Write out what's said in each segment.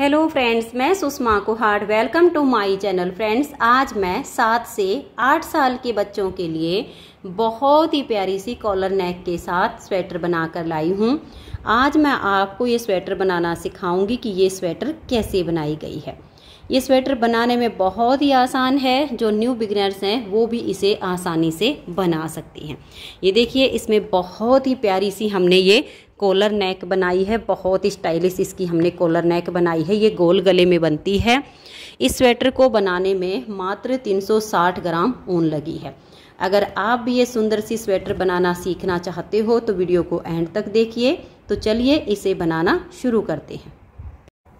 Hello friends, मैं Sushma Kuhad. Welcome to my channel. Friends, आज मैं 7 से 8 साल के बच्चों के लिए बहुत ही प्यारी सी कॉलर नेक के साथ स्वेटर बनाकर लाई हूँ। आज मैं आपको ये स्वेटर बनाना सिखाऊंगी कि ये स्वेटर कैसे बनाई गई है। ये स्वेटर बनाने में बहुत ही आसान है। जो न्यू बिगिनर्स हैं वो भी इसे आसानी से बना सकती हैं। ये देखिए, इसमें बहुत ही प्यारी सी हमने ये कॉलर नेक बनाई है। बहुत ही स्टाइलिश इसकी हमने कॉलर नेक बनाई है। ये गोल गले में बनती है। इस स्वेटर को बनाने में मात्र 360 ग्राम ऊन लगी है। अगर आप भी ये सुंदर सी स्वेटर बनाना सीखना चाहते हो तो वीडियो को एंड तक देखिए। तो चलिए इसे बनाना शुरू करते हैं।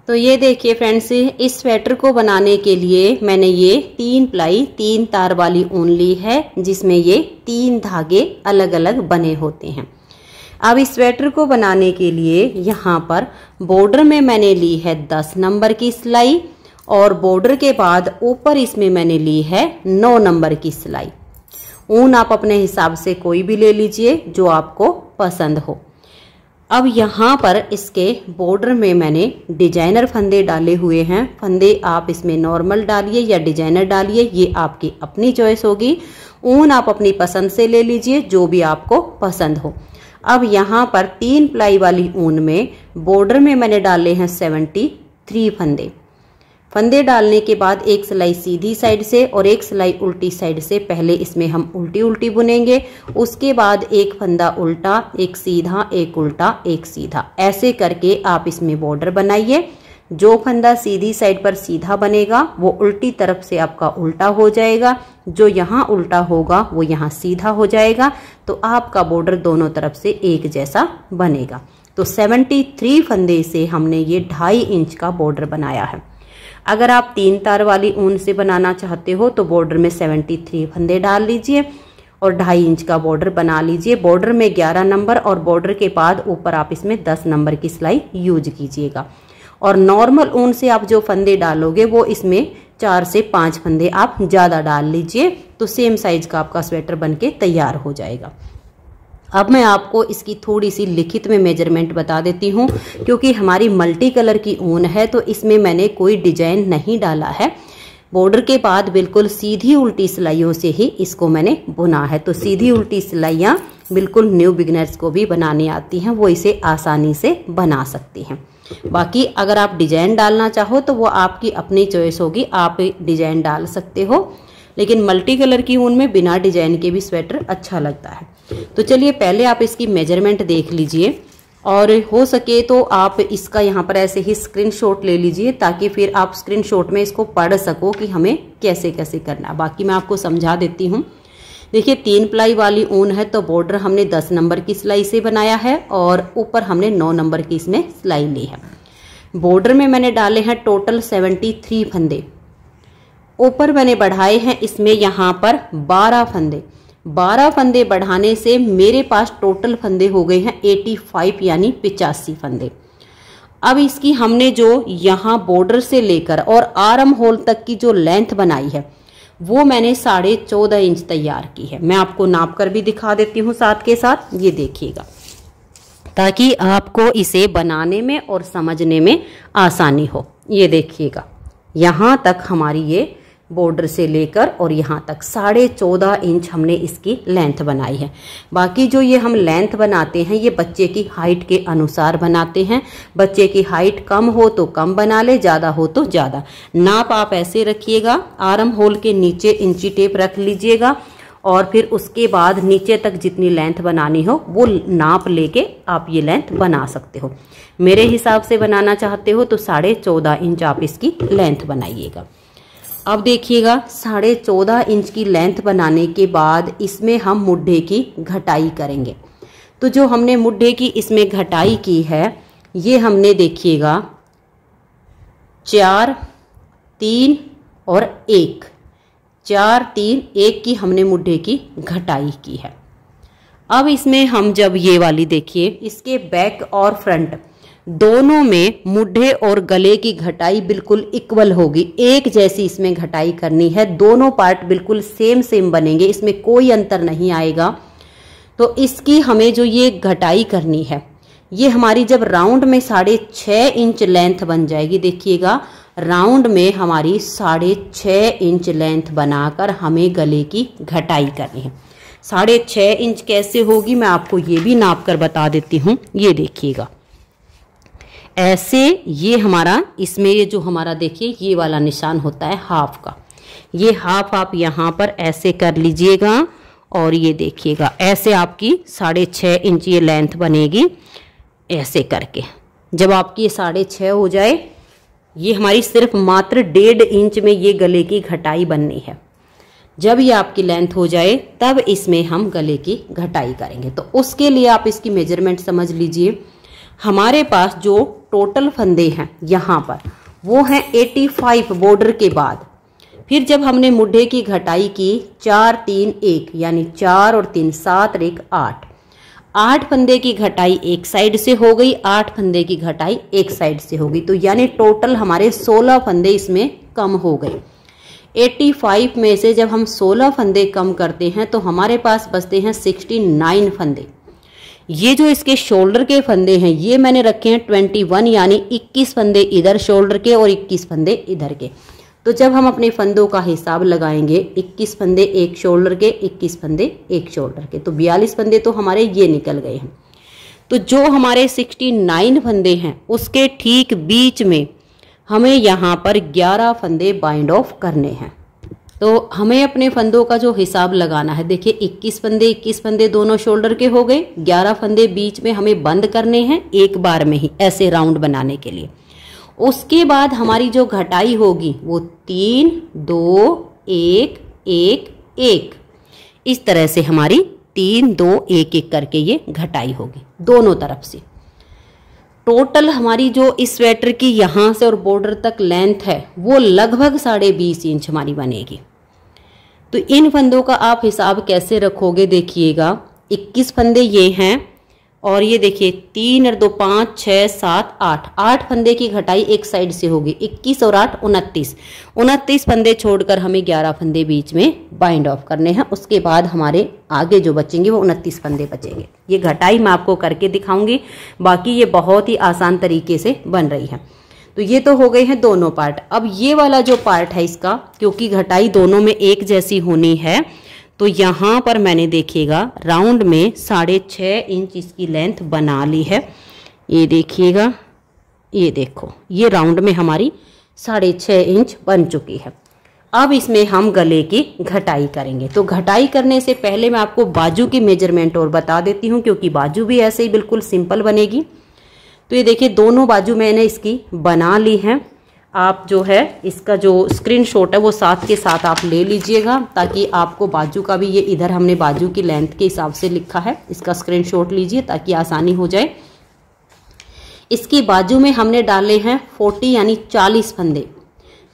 तो ये देखिए फ्रेंड्स, इस स्वेटर को बनाने के लिए मैंने ये 3 प्लाई 3 तार वाली ऊन ली है, जिसमें ये 3 धागे अलग अलग बने होते हैं। अब इस स्वेटर को बनाने के लिए यहाँ पर बॉर्डर में मैंने ली है 10 नंबर की सिलाई और बॉर्डर के बाद ऊपर इसमें मैंने ली है 9 नंबर की सिलाई। ऊन आप अपने हिसाब से कोई भी ले लीजिए जो आपको पसंद हो। अब यहाँ पर इसके बॉर्डर में मैंने डिजाइनर फंदे डाले हुए हैं। फंदे आप इसमें नॉर्मल डालिए या डिजाइनर डालिए, ये आपकी अपनी चॉइस होगी। ऊन आप अपनी पसंद से ले लीजिए, जो भी आपको पसंद हो। अब यहाँ पर 3 प्लाई वाली ऊन में बॉर्डर में मैंने डाले हैं 73 फंदे। फंदे डालने के बाद एक सिलाई सीधी साइड से और एक सिलाई उल्टी साइड से पहले इसमें हम उल्टी उल्टी बुनेंगे। उसके बाद एक फंदा उल्टा, एक सीधा, एक उल्टा, एक सीधा, ऐसे करके आप इसमें बॉर्डर बनाइए। जो फंदा सीधी साइड पर सीधा बनेगा वो उल्टी तरफ से आपका उल्टा हो जाएगा। जो यहाँ उल्टा होगा वो यहाँ सीधा हो जाएगा। तो आपका बॉर्डर दोनों तरफ से एक जैसा बनेगा। तो 73 फंदे से हमने ये 2.5 इंच का बॉर्डर बनाया है। अगर आप 3 तार वाली ऊन से बनाना चाहते हो तो बॉर्डर में 73 फंदे डाल लीजिए और 2.5 इंच का बॉर्डर बना लीजिए। बॉर्डर में 11 नंबर और बॉर्डर के बाद ऊपर आप इसमें 10 नंबर की सिलाई यूज कीजिएगा। और नॉर्मल ऊन से आप जो फंदे डालोगे वो इसमें 4 से 5 फंदे आप ज़्यादा डाल लीजिए, तो सेम साइज का आपका स्वेटर बनके तैयार हो जाएगा। अब मैं आपको इसकी थोड़ी सी लिखित में मेजरमेंट बता देती हूँ, क्योंकि हमारी मल्टी कलर की ऊन है तो इसमें मैंने कोई डिजाइन नहीं डाला है। बॉर्डर के बाद बिल्कुल सीधी उल्टी सिलाइयों से ही इसको मैंने बुना है। तो सीधी उल्टी सिलाइयाँ बिल्कुल न्यू बिगिनर्स को भी बनानी आती हैं, वो इसे आसानी से बना सकती हैं। बाकी अगर आप डिजाइन डालना चाहो तो वो आपकी अपनी चॉइस होगी, आप डिजाइन डाल सकते हो। लेकिन मल्टी कलर की ऊन में बिना डिजाइन के भी स्वेटर अच्छा लगता है। तो चलिए पहले आप इसकी मेजरमेंट देख लीजिए और हो सके तो आप इसका यहाँ पर ऐसे ही स्क्रीनशॉट ले लीजिए, ताकि फिर आप स्क्रीनशॉट में इसको पढ़ सको कि हमें कैसे कैसे करना। बाकी मैं आपको समझा देती हूँ। देखिए, 3 प्लाई वाली ऊन है तो बॉर्डर हमने 10 नंबर की सिलाई से बनाया है और ऊपर हमने 9 नंबर की इसमें सिलाई ली है। बॉर्डर में मैंने डाले हैं टोटल 73 फंदे। ऊपर मैंने बढ़ाए हैं इसमें यहाँ पर 12 फंदे। 12 फंदे बढ़ाने से मेरे पास टोटल फंदे हो गए हैं 85, यानी 85 फंदे। अब इसकी हमने जो यहाँ बॉर्डर से लेकर और आर्म होल तक की जो लेंथ बनाई है वो मैंने 14.5 इंच तैयार की है। मैं आपको नाप कर भी दिखा देती हूँ साथ के साथ, ये देखिएगा, ताकि आपको इसे बनाने में और समझने में आसानी हो। ये देखिएगा, यहाँ तक हमारी ये बॉर्डर से लेकर और यहाँ तक 14.5 इंच हमने इसकी लेंथ बनाई है। बाकी जो ये हम लेंथ बनाते हैं ये बच्चे की हाइट के अनुसार बनाते हैं। बच्चे की हाइट कम हो तो कम बना ले, ज़्यादा हो तो ज़्यादा। नाप आप ऐसे रखिएगा, आर्म होल के नीचे इंची टेप रख लीजिएगा और फिर उसके बाद नीचे तक जितनी लेंथ बनानी हो वो नाप लेके आप ये लेंथ बना सकते हो। मेरे हिसाब से बनाना चाहते हो तो 14.5 इंच आप इसकी लेंथ बनाइएगा। अब देखिएगा, 14.5 इंच की लेंथ बनाने के बाद इसमें हम मुड्ढे की घटाई करेंगे। तो जो हमने मुड्ढे की इसमें घटाई की है ये हमने देखिएगा 4, 3 और 1, 4, 3, 1 की हमने मुड्ढे की घटाई की है। अब इसमें हम जब ये वाली देखिए, इसके बैक और फ्रंट दोनों में मुड्ढे और गले की घटाई बिल्कुल इक्वल होगी। एक जैसी इसमें घटाई करनी है। दोनों पार्ट बिल्कुल सेम सेम बनेंगे, इसमें कोई अंतर नहीं आएगा। तो इसकी हमें जो ये घटाई करनी है ये हमारी जब राउंड में 6.5 इंच लेंथ बन जाएगी, देखिएगा राउंड में हमारी 6.5 इंच लेंथ बनाकर हमें गले की घटाई करनी है। 6.5 इंच कैसे होगी मैं आपको ये भी नाप कर बता देती हूँ। ये देखिएगा ऐसे, ये हमारा इसमें ये जो हमारा देखिए ये वाला निशान होता है हाफ का, ये हाफ आप यहाँ पर ऐसे कर लीजिएगा और ये देखिएगा ऐसे आपकी 6.5 इंच ये लेंथ बनेगी। ऐसे करके जब आपकी 6.5 हो जाए, ये हमारी सिर्फ मात्र 1.5 इंच में ये गले की घटाई बननी है। जब ये आपकी लेंथ हो जाए तब इसमें हम गले की घटाई करेंगे। तो उसके लिए आप इसकी मेजरमेंट समझ लीजिए। हमारे पास जो टोटल फंदे हैं यहाँ पर वो हैं 85 बॉर्डर के बाद। फिर जब हमने मुड्ढे की घटाई की 4 3 1 यानी 4 और 3 7 और 1 8, 8 फंदे की घटाई एक साइड से हो गई, 8 फंदे की घटाई एक साइड से हो गई। तो यानी टोटल हमारे 16 फंदे इसमें कम हो गए। 85 में से जब हम 16 फंदे कम करते हैं तो हमारे पास बचते हैं 69 फंदे। ये जो इसके शोल्डर के फंदे हैं ये मैंने रखे हैं 21 यानी 21 फंदे इधर शोल्डर के और 21 फंदे इधर के। तो जब हम अपने फंदों का हिसाब लगाएंगे 21 फंदे एक शोल्डर के, 21 फंदे एक शोल्डर के, तो 42 फंदे तो हमारे ये निकल गए हैं। तो जो हमारे 69 फंदे हैं उसके ठीक बीच में हमें यहाँ पर 11 फंदे बाइंड ऑफ करने हैं। तो हमें अपने फंदों का जो हिसाब लगाना है, देखिए 21 फंदे दोनों शोल्डर के हो गए, 11 फंदे बीच में हमें बंद करने हैं एक बार में ही ऐसे राउंड बनाने के लिए। उसके बाद हमारी जो घटाई होगी वो 3 2 1 1 1, इस तरह से हमारी 3 2 1 1 करके ये घटाई होगी दोनों तरफ से। टोटल हमारी जो इस स्वेटर की यहाँ से और बॉर्डर तक लेंथ है वो लगभग 20.5 इंच हमारी बनेगी। तो इन फंदों का आप हिसाब कैसे रखोगे, देखिएगा 21 फंदे ये हैं और ये देखिए 3 और 2 5 6 7 8, 8 फंदे की घटाई एक साइड से होगी, 21 और 8 29 फंदे छोड़कर हमें 11 फंदे बीच में बाइंड ऑफ करने हैं। उसके बाद हमारे आगे जो बचेंगे वो 29 फंदे बचेंगे। ये घटाई मैं आपको करके दिखाऊंगी, बाकी ये बहुत ही आसान तरीके से बन रही है। तो ये तो हो गए हैं दोनों पार्ट। अब ये वाला जो पार्ट है इसका, क्योंकि घटाई दोनों में एक जैसी होनी है तो यहाँ पर मैंने देखिएगा राउंड में 6.5 इंच इसकी लेंथ बना ली है। ये देखिएगा, ये देखो ये राउंड में हमारी 6.5 इंच बन चुकी है। अब इसमें हम गले की घटाई करेंगे। तो घटाई करने से पहले मैं आपको बाजू की मेजरमेंट और बता देती हूँ, क्योंकि बाजू भी ऐसे ही बिल्कुल सिंपल बनेगी। तो ये देखिए दोनों बाजू मैंने इसकी बना ली हैं। आप जो है इसका जो स्क्रीनशॉट है वो साथ के साथ आप ले लीजिएगा, ताकि आपको बाजू का भी, ये इधर हमने बाजू की लेंथ के हिसाब से लिखा है, इसका स्क्रीनशॉट लीजिए ताकि आसानी हो जाए। इसकी बाजू में हमने डाले हैं 40 यानी 40 फंदे।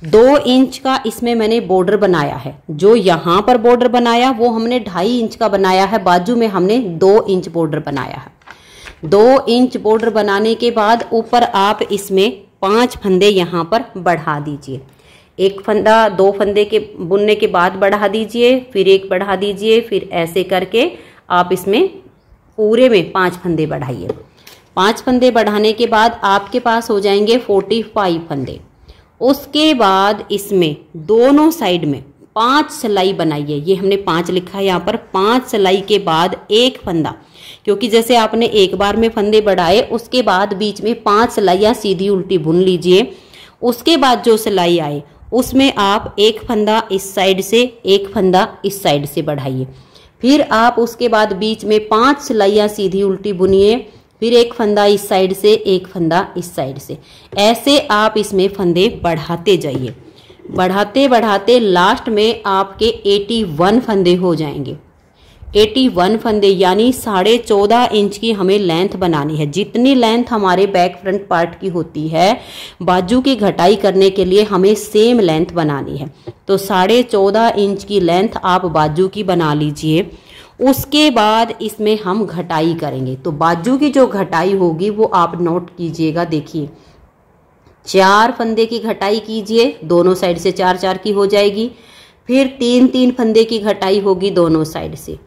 2 इंच का इसमें मैंने बॉर्डर बनाया है। जो यहाँ पर बॉर्डर बनाया वो हमने 2.5 इंच का बनाया है, बाजू में हमने 2 इंच बॉर्डर बनाया है। 2 इंच बॉर्डर बनाने के बाद ऊपर आप इसमें 5 फंदे यहाँ पर बढ़ा दीजिए। एक फंदा 2 फंदे के बुनने के बाद बढ़ा दीजिए, फिर एक बढ़ा दीजिए, फिर ऐसे करके आप इसमें पूरे में 5 फंदे बढ़ाइए। 5 फंदे बढ़ाने के बाद आपके पास हो जाएंगे 45 फंदे। उसके बाद इसमें दोनों साइड में 5 सिलाई बनाइए। ये हमने 5 लिखा है यहाँ पर। 5 सिलाई के बाद एक फंदा, क्योंकि जैसे आपने एक बार में फंदे बढ़ाए उसके बाद बीच में 5 सिलाइयाँ सीधी उल्टी बुन लीजिए। उसके बाद जो सिलाई आए उसमें आप एक फंदा इस साइड से, एक फंदा इस साइड से बढ़ाइए। फिर आप उसके बाद बीच में 5 सिलाइयाँ सीधी उल्टी बुनिए, फिर एक फंदा इस साइड से, एक फंदा इस साइड से। ऐसे आप इसमें फंदे बढ़ाते जाइए। बढ़ाते बढ़ाते लास्ट में आपके 81 फंदे हो जाएंगे। 81 फंदे यानी 14.5 इंच की हमें लेंथ बनानी है। जितनी लेंथ हमारे बैक फ्रंट पार्ट की होती है, बाजू की घटाई करने के लिए हमें सेम लेंथ बनानी है। तो 14.5 इंच की लेंथ आप बाजू की बना लीजिए। उसके बाद इसमें हम घटाई करेंगे। तो बाजू की जो घटाई होगी वो आप नोट कीजिएगा। देखिए 4 फंदे की घटाई कीजिए, दोनों साइड से 4 4 की हो जाएगी। फिर 3 3 फंदे की घटाई होगी दोनों साइड से।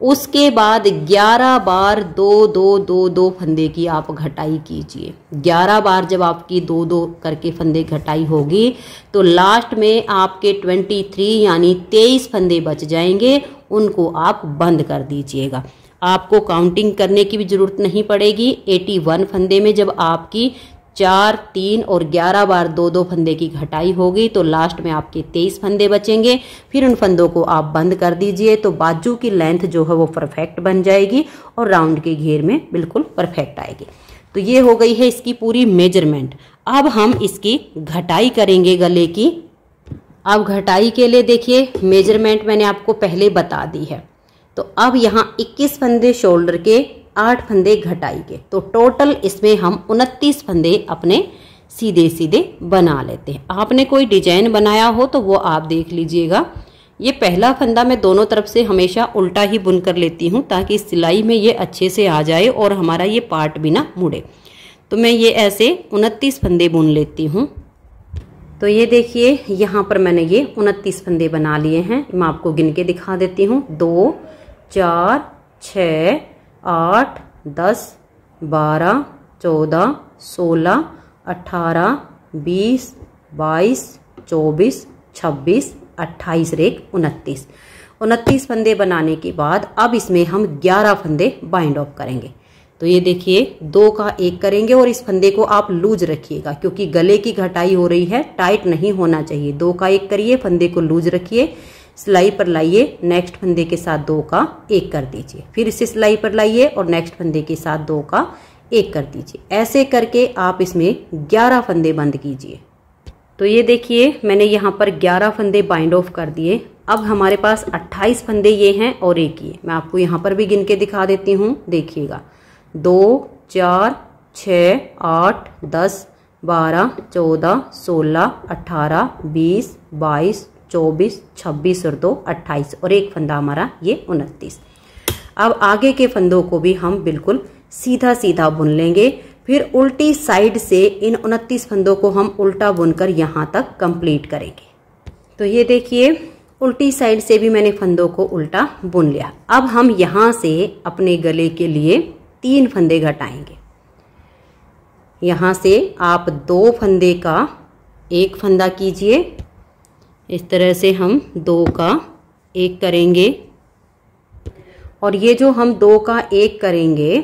उसके बाद 11 बार 2-2-2-2 फंदे की आप घटाई कीजिए। 11 बार जब आपकी 2-2 करके फंदे घटाई होगी तो लास्ट में आपके 23 यानी 23 फंदे बच जाएंगे, उनको आप बंद कर दीजिएगा। आपको काउंटिंग करने की भी जरूरत नहीं पड़ेगी। 81 फंदे में जब आपकी 4, 3 और 11 बार 2-2 फंदे की घटाई होगी तो लास्ट में आपके 23 फंदे बचेंगे। फिर उन फंदों को आप बंद कर दीजिए तो बाजू की लेंथ जो है वो परफेक्ट बन जाएगी और राउंड के घेर में बिल्कुल परफेक्ट आएगी। तो ये हो गई है इसकी पूरी मेजरमेंट। अब हम इसकी घटाई करेंगे गले की। अब घटाई के लिए देखिए मेजरमेंट मैंने आपको पहले बता दी है। तो अब यहाँ 21 फंदे शोल्डर के, 8 फंदे घटाई के, तो टोटल इसमें हम 29 फंदे अपने सीधे सीधे बना लेते हैं। आपने कोई डिजाइन बनाया हो तो वो आप देख लीजिएगा। ये पहला फंदा मैं दोनों तरफ से हमेशा उल्टा ही बुन कर लेती हूँ ताकि सिलाई में ये अच्छे से आ जाए और हमारा ये पार्ट भी ना मुड़े। तो मैं ये ऐसे 29 फंदे बुन लेती हूँ। तो ये देखिए यहाँ पर मैंने ये 29 फंदे बना लिए हैं। मैं आपको गिन के दिखा देती हूँ। 2, 4, 6, 8, 10, 12, 14, 16, 18, 20, 22, 24, 26, 28 रेक 29। 29 फंदे बनाने के बाद अब इसमें हम 11 फंदे बाइंड ऑफ करेंगे। तो ये देखिए 2 का 1 करेंगे और इस फंदे को आप लूज रखिएगा क्योंकि गले की घटाई हो रही है, टाइट नहीं होना चाहिए। 2 का 1 करिए, फंदे को लूज रखिए, सिलाई पर लाइए, नेक्स्ट फंदे के साथ 2 का 1 कर दीजिए, फिर इसे सिलाई पर लाइए और नेक्स्ट फंदे के साथ 2 का 1 कर दीजिए। ऐसे करके आप इसमें 11 फंदे बंद कीजिए। तो ये देखिए मैंने यहाँ पर 11 फंदे बाइंड ऑफ कर दिए। अब हमारे पास 28 फंदे ये हैं और एक ये मैं आपको यहाँ पर भी गिन के दिखा देती हूँ। देखिएगा 2, 4, 6, 8, 10, 12, 14, 16, 18, 20, 22, 24, 26 और 2 28 और एक फंदा हमारा ये 29। अब आगे के फंदों को भी हम बिल्कुल सीधा सीधा बुन लेंगे। फिर उल्टी साइड से इन 29 फंदों को हम उल्टा बुनकर यहाँ तक कंप्लीट करेंगे। तो ये देखिए उल्टी साइड से भी मैंने फंदों को उल्टा बुन लिया। अब हम यहाँ से अपने गले के लिए 3 फंदे घटाएंगे। यहाँ से आप 2 फंदे का 1 फंदा कीजिए। इस तरह से हम 2 का 1 करेंगे और ये जो हम 2 का 1 करेंगे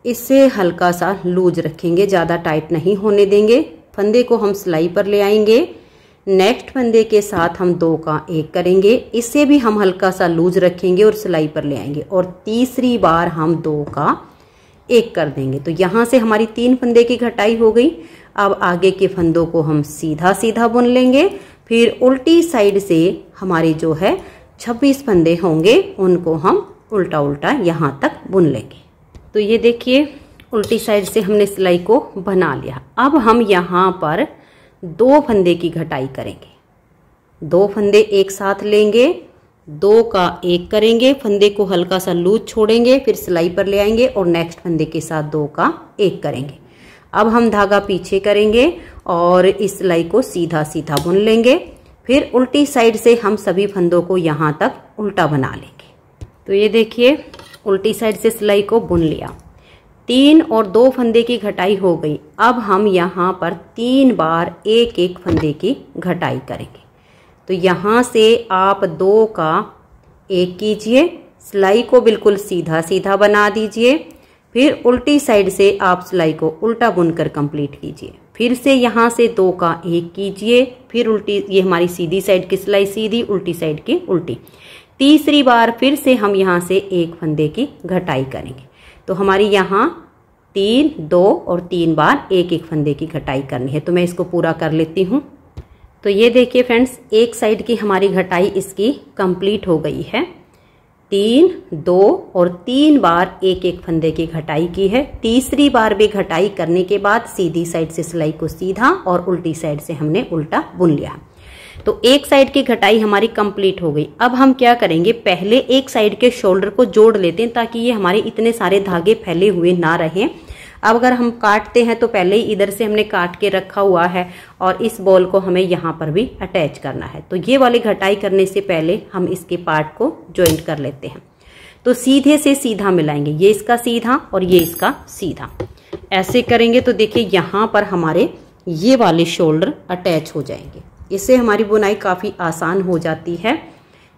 इससे हल्का सा लूज रखेंगे, ज़्यादा टाइट नहीं होने देंगे। फंदे को हम सिलाई पर ले आएंगे, नेक्स्ट फंदे के साथ हम 2 का 1 करेंगे, इससे भी हम हल्का सा लूज रखेंगे और सिलाई पर ले आएंगे और तीसरी बार हम 2 का 1 कर देंगे। तो यहाँ से हमारी 3 फंदे की घटाई हो गई। अब आगे के फंदों को हम सीधा सीधा बुन लेंगे। फिर उल्टी साइड से हमारे जो है 26 फंदे होंगे उनको हम उल्टा उल्टा यहाँ तक बुन लेंगे। तो ये देखिए उल्टी साइड से हमने सिलाई को बना लिया। अब हम यहाँ पर 2 फंदे की घटाई करेंगे। 2 फंदे एक साथ लेंगे, 2 का 1 करेंगे, फंदे को हल्का सा लूज छोड़ेंगे, फिर सिलाई पर ले आएंगे और नेक्स्ट फंदे के साथ 2 का 1 करेंगे। अब हम धागा पीछे करेंगे और इस सिलाई को सीधा सीधा बुन लेंगे। फिर उल्टी साइड से हम सभी फंदों को यहाँ तक उल्टा बना लेंगे। तो ये देखिए उल्टी साइड से सिलाई को बुन लिया। 3 और 2 फंदे की घटाई हो गई। अब हम यहाँ पर 3 बार 1-1 फंदे की घटाई करेंगे। तो यहाँ से आप 2 का 1 कीजिए, सिलाई को बिल्कुल सीधा सीधा बना दीजिए। फिर उल्टी साइड से आप सिलाई को उल्टा बुनकर कंप्लीट कीजिए। फिर से यहाँ से 2 का 1 कीजिए, फिर उल्टी, ये हमारी सीधी साइड की सिलाई सीधी, उल्टी साइड की उल्टी। तीसरी बार फिर से हम यहाँ से 1 फंदे की घटाई करेंगे। तो हमारी यहाँ 3, 2 और 3 बार 1-1 फंदे की घटाई करनी है। तो मैं इसको पूरा कर लेती हूँ। तो ये देखिए फ्रेंड्स एक साइड की हमारी घटाई इसकी कंप्लीट हो गई है। 3, 2 और 3 बार 1-1 फंदे की घटाई की है। तीसरी बार भी घटाई करने के बाद सीधी साइड से सिलाई को सीधा और उल्टी साइड से हमने उल्टा बुन लिया। तो एक साइड की घटाई हमारी कंप्लीट हो गई। अब हम क्या करेंगे, पहले एक साइड के शोल्डर को जोड़ लेते हैं ताकि ये हमारे इतने सारे धागे फैले हुए ना रहें। अब अगर हम काटते हैं तो पहले ही इधर से हमने काट के रखा हुआ है और इस बॉल को हमें यहाँ पर भी अटैच करना है। तो ये वाली घटाई करने से पहले हम इसके पार्ट को ज्वाइंट कर लेते हैं। तो सीधे से सीधा मिलाएंगे, ये इसका सीधा और ये इसका सीधा। ऐसे करेंगे तो देखिए यहाँ पर हमारे ये वाले शोल्डर अटैच हो जाएंगे। इससे हमारी बुनाई काफ़ी आसान हो जाती है।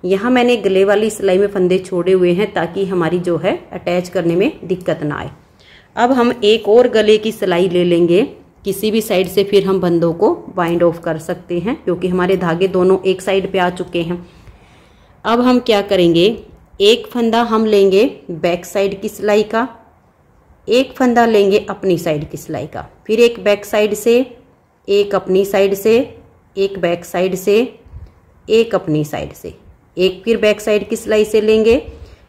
यहाँ मैंने गले वाली सिलाई में फंदे छोड़े हुए हैं ताकि हमारी जो है अटैच करने में दिक्कत ना आए। अब हम एक और गले की सिलाई ले लेंगे किसी भी साइड से, फिर हम फंदों को बाइंड ऑफ कर सकते हैं क्योंकि हमारे धागे दोनों एक साइड पे आ चुके हैं। अब हम क्या करेंगे, एक फंदा हम लेंगे बैक साइड की सिलाई का, एक फंदा लेंगे अपनी साइड की सिलाई का, फिर एक बैक साइड से, एक अपनी साइड से, एक बैक साइड से, एक अपनी साइड से, एक फिर बैक साइड की सिलाई से लेंगे।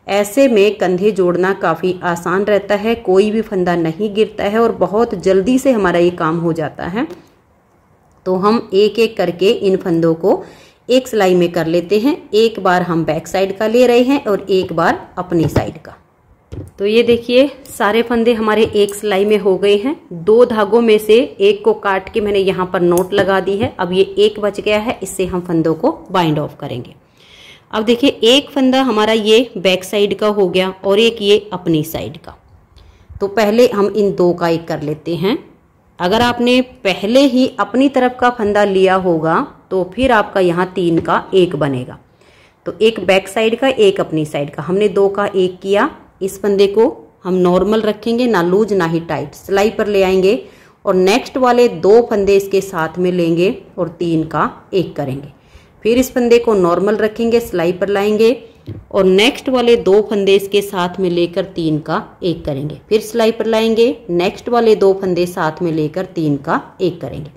ऐसे में कंधे जोड़ना काफ़ी आसान रहता है, कोई भी फंदा नहीं गिरता है और बहुत जल्दी से हमारा ये काम हो जाता है। तो हम एक एक करके इन फंदों को एक सिलाई में कर लेते हैं। एक बार हम बैक साइड का ले रहे हैं और एक बार अपनी साइड का। तो ये देखिए सारे फंदे हमारे एक सिलाई में हो गए हैं। दो धागों में से एक को काट के मैंने यहाँ पर नोट लगा दी है। अब ये एक बच गया है, इससे हम फंदों को बाइंड ऑफ करेंगे। अब देखिए एक फंदा हमारा ये बैक साइड का हो गया और एक ये अपनी साइड का। तो पहले हम इन दो का एक कर लेते हैं। अगर आपने पहले ही अपनी तरफ का फंदा लिया होगा तो फिर आपका यहाँ 3 का 1 बनेगा। तो एक बैक साइड का, एक अपनी साइड का, हमने 2 का 1 किया। इस फंदे को हम नॉर्मल रखेंगे, ना लूज ना ही टाइट, सिलाई पर ले आएंगे और नेक्स्ट वाले 2 फंदे इसके साथ में लेंगे और 3 का 1 करेंगे। फिर इस फंदे को नॉर्मल रखेंगे, सिलाई पर लाएंगे और नेक्स्ट वाले 2 फंदे इसके साथ में लेकर 3 का 1 करेंगे। फिर सिलाई पर लाएंगे, नेक्स्ट वाले 2 फंदे साथ में लेकर 3 का 1 करेंगे।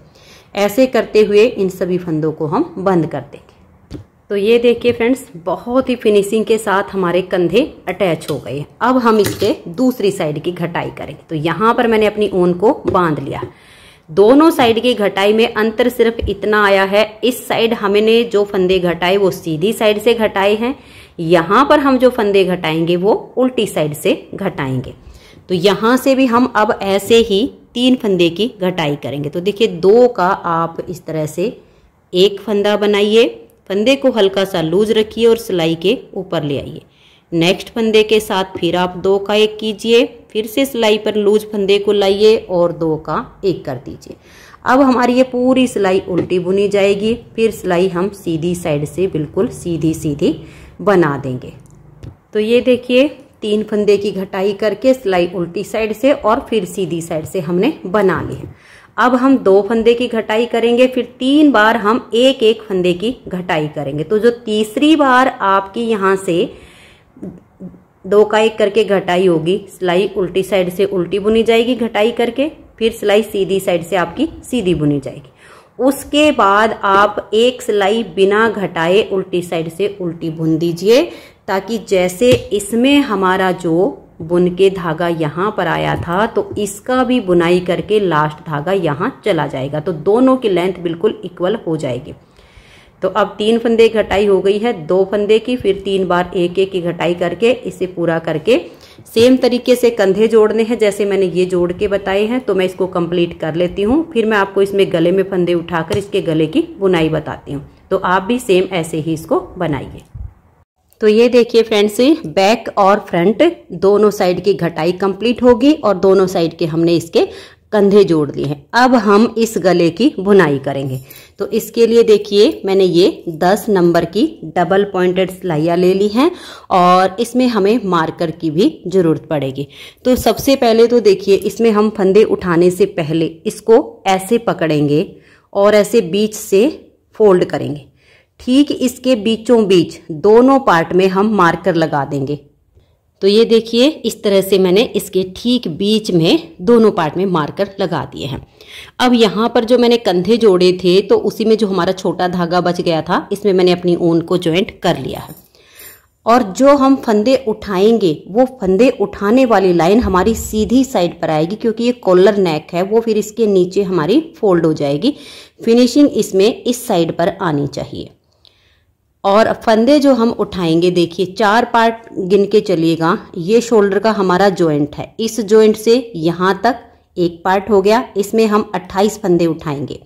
ऐसे करते हुए इन सभी फंदों को हम बंद कर देंगे। तो ये देखिए फ्रेंड्स, बहुत ही फिनिशिंग के साथ हमारे कंधे अटैच हो गए। अब हम इसके दूसरी साइड की घटाई करेंगे। तो यहाँ पर मैंने अपनी ऊन को बांध लिया। दोनों साइड की घटाई में अंतर सिर्फ इतना आया है, इस साइड हमने जो फंदे घटाए वो सीधी साइड से घटाए हैं, यहाँ पर हम जो फंदे घटाएंगे वो उल्टी साइड से घटाएंगे। तो यहाँ से भी हम अब ऐसे ही 3 फंदे की घटाई करेंगे। तो देखिए 2 का आप इस तरह से एक फंदा बनाइए, फंदे को हल्का सा लूज रखिए और सिलाई के ऊपर ले आइए। नेक्स्ट फंदे के साथ फिर आप 2 का 1 कीजिए, फिर से सिलाई पर लूज फंदे को लाइए और 2 का 1 कर दीजिए। अब हमारी ये पूरी सिलाई उल्टी बुनी जाएगी। फिर सिलाई हम सीधी साइड से बिल्कुल सीधी सीधी बना देंगे। तो ये देखिए 3 फंदे की घटाई करके सिलाई उल्टी साइड से और फिर सीधी साइड से हमने बना ली है। अब हम 2 फंदे की घटाई करेंगे, फिर 3 बार हम एक एक फंदे की घटाई करेंगे। तो जो तीसरी बार आपकी यहाँ से 2 का 1 करके घटाई होगी, सिलाई उल्टी साइड से उल्टी बुनी जाएगी घटाई करके, फिर सिलाई सीधी साइड से आपकी सीधी बुनी जाएगी। उसके बाद आप एक सिलाई बिना घटाए उल्टी साइड से उल्टी बुन दीजिए, ताकि जैसे इसमें हमारा जो बुन के धागा यहाँ पर आया था तो इसका भी बुनाई करके लास्ट धागा यहाँ चला जाएगा। तो दोनों की लेंथ बिल्कुल इक्वल हो जाएगी। तो अब 3 फंदे की घटाई हो गई है, 2 फंदे की, फिर 3 बार एक एक की घटाई करके इसे पूरा करके सेम तरीके से कंधे जोड़ने हैं जैसे मैंने ये जोड़ के बताए हैं। तो मैं इसको कंप्लीट कर लेती हूँ, फिर मैं आपको इसमें गले में फंदे उठाकर इसके गले की बुनाई बताती हूँ। तो आप भी सेम ऐसे ही इसको बनाइए। तो ये देखिए फ्रेंड्स, बैक और फ्रंट दोनों साइड की घटाई कंप्लीट होगी और दोनों साइड के हमने इसके कंधे जोड़ दिए हैं। अब हम इस गले की बुनाई करेंगे। तो इसके लिए देखिए मैंने ये 10 नंबर की डबल पॉइंटेड सिलाइयाँ ले ली हैं और इसमें हमें मार्कर की भी जरूरत पड़ेगी। तो सबसे पहले तो देखिए इसमें हम फंदे उठाने से पहले इसको ऐसे पकड़ेंगे और ऐसे बीच से फोल्ड करेंगे। ठीक इसके बीचों बीच दोनों पार्ट में हम मार्कर लगा देंगे। तो ये देखिए इस तरह से मैंने इसके ठीक बीच में दोनों पार्ट में मार्कर लगा दिए हैं। अब यहाँ पर जो मैंने कंधे जोड़े थे तो उसी में जो हमारा छोटा धागा बच गया था इसमें मैंने अपनी ऊन को जॉइंट कर लिया है। और जो हम फंदे उठाएंगे वो फंदे उठाने वाली लाइन हमारी सीधी साइड पर आएगी, क्योंकि ये कॉलर नेक है, वो फिर इसके नीचे हमारी फोल्ड हो जाएगी। फिनिशिंग इसमें इस साइड पर आनी चाहिए। और फंदे जो हम उठाएंगे देखिए 4 पार्ट गिन के चलिएगा। ये शोल्डर का हमारा जॉइंट है, इस जॉइंट से यहाँ तक एक पार्ट हो गया, इसमें हम 28 फंदे उठाएंगे।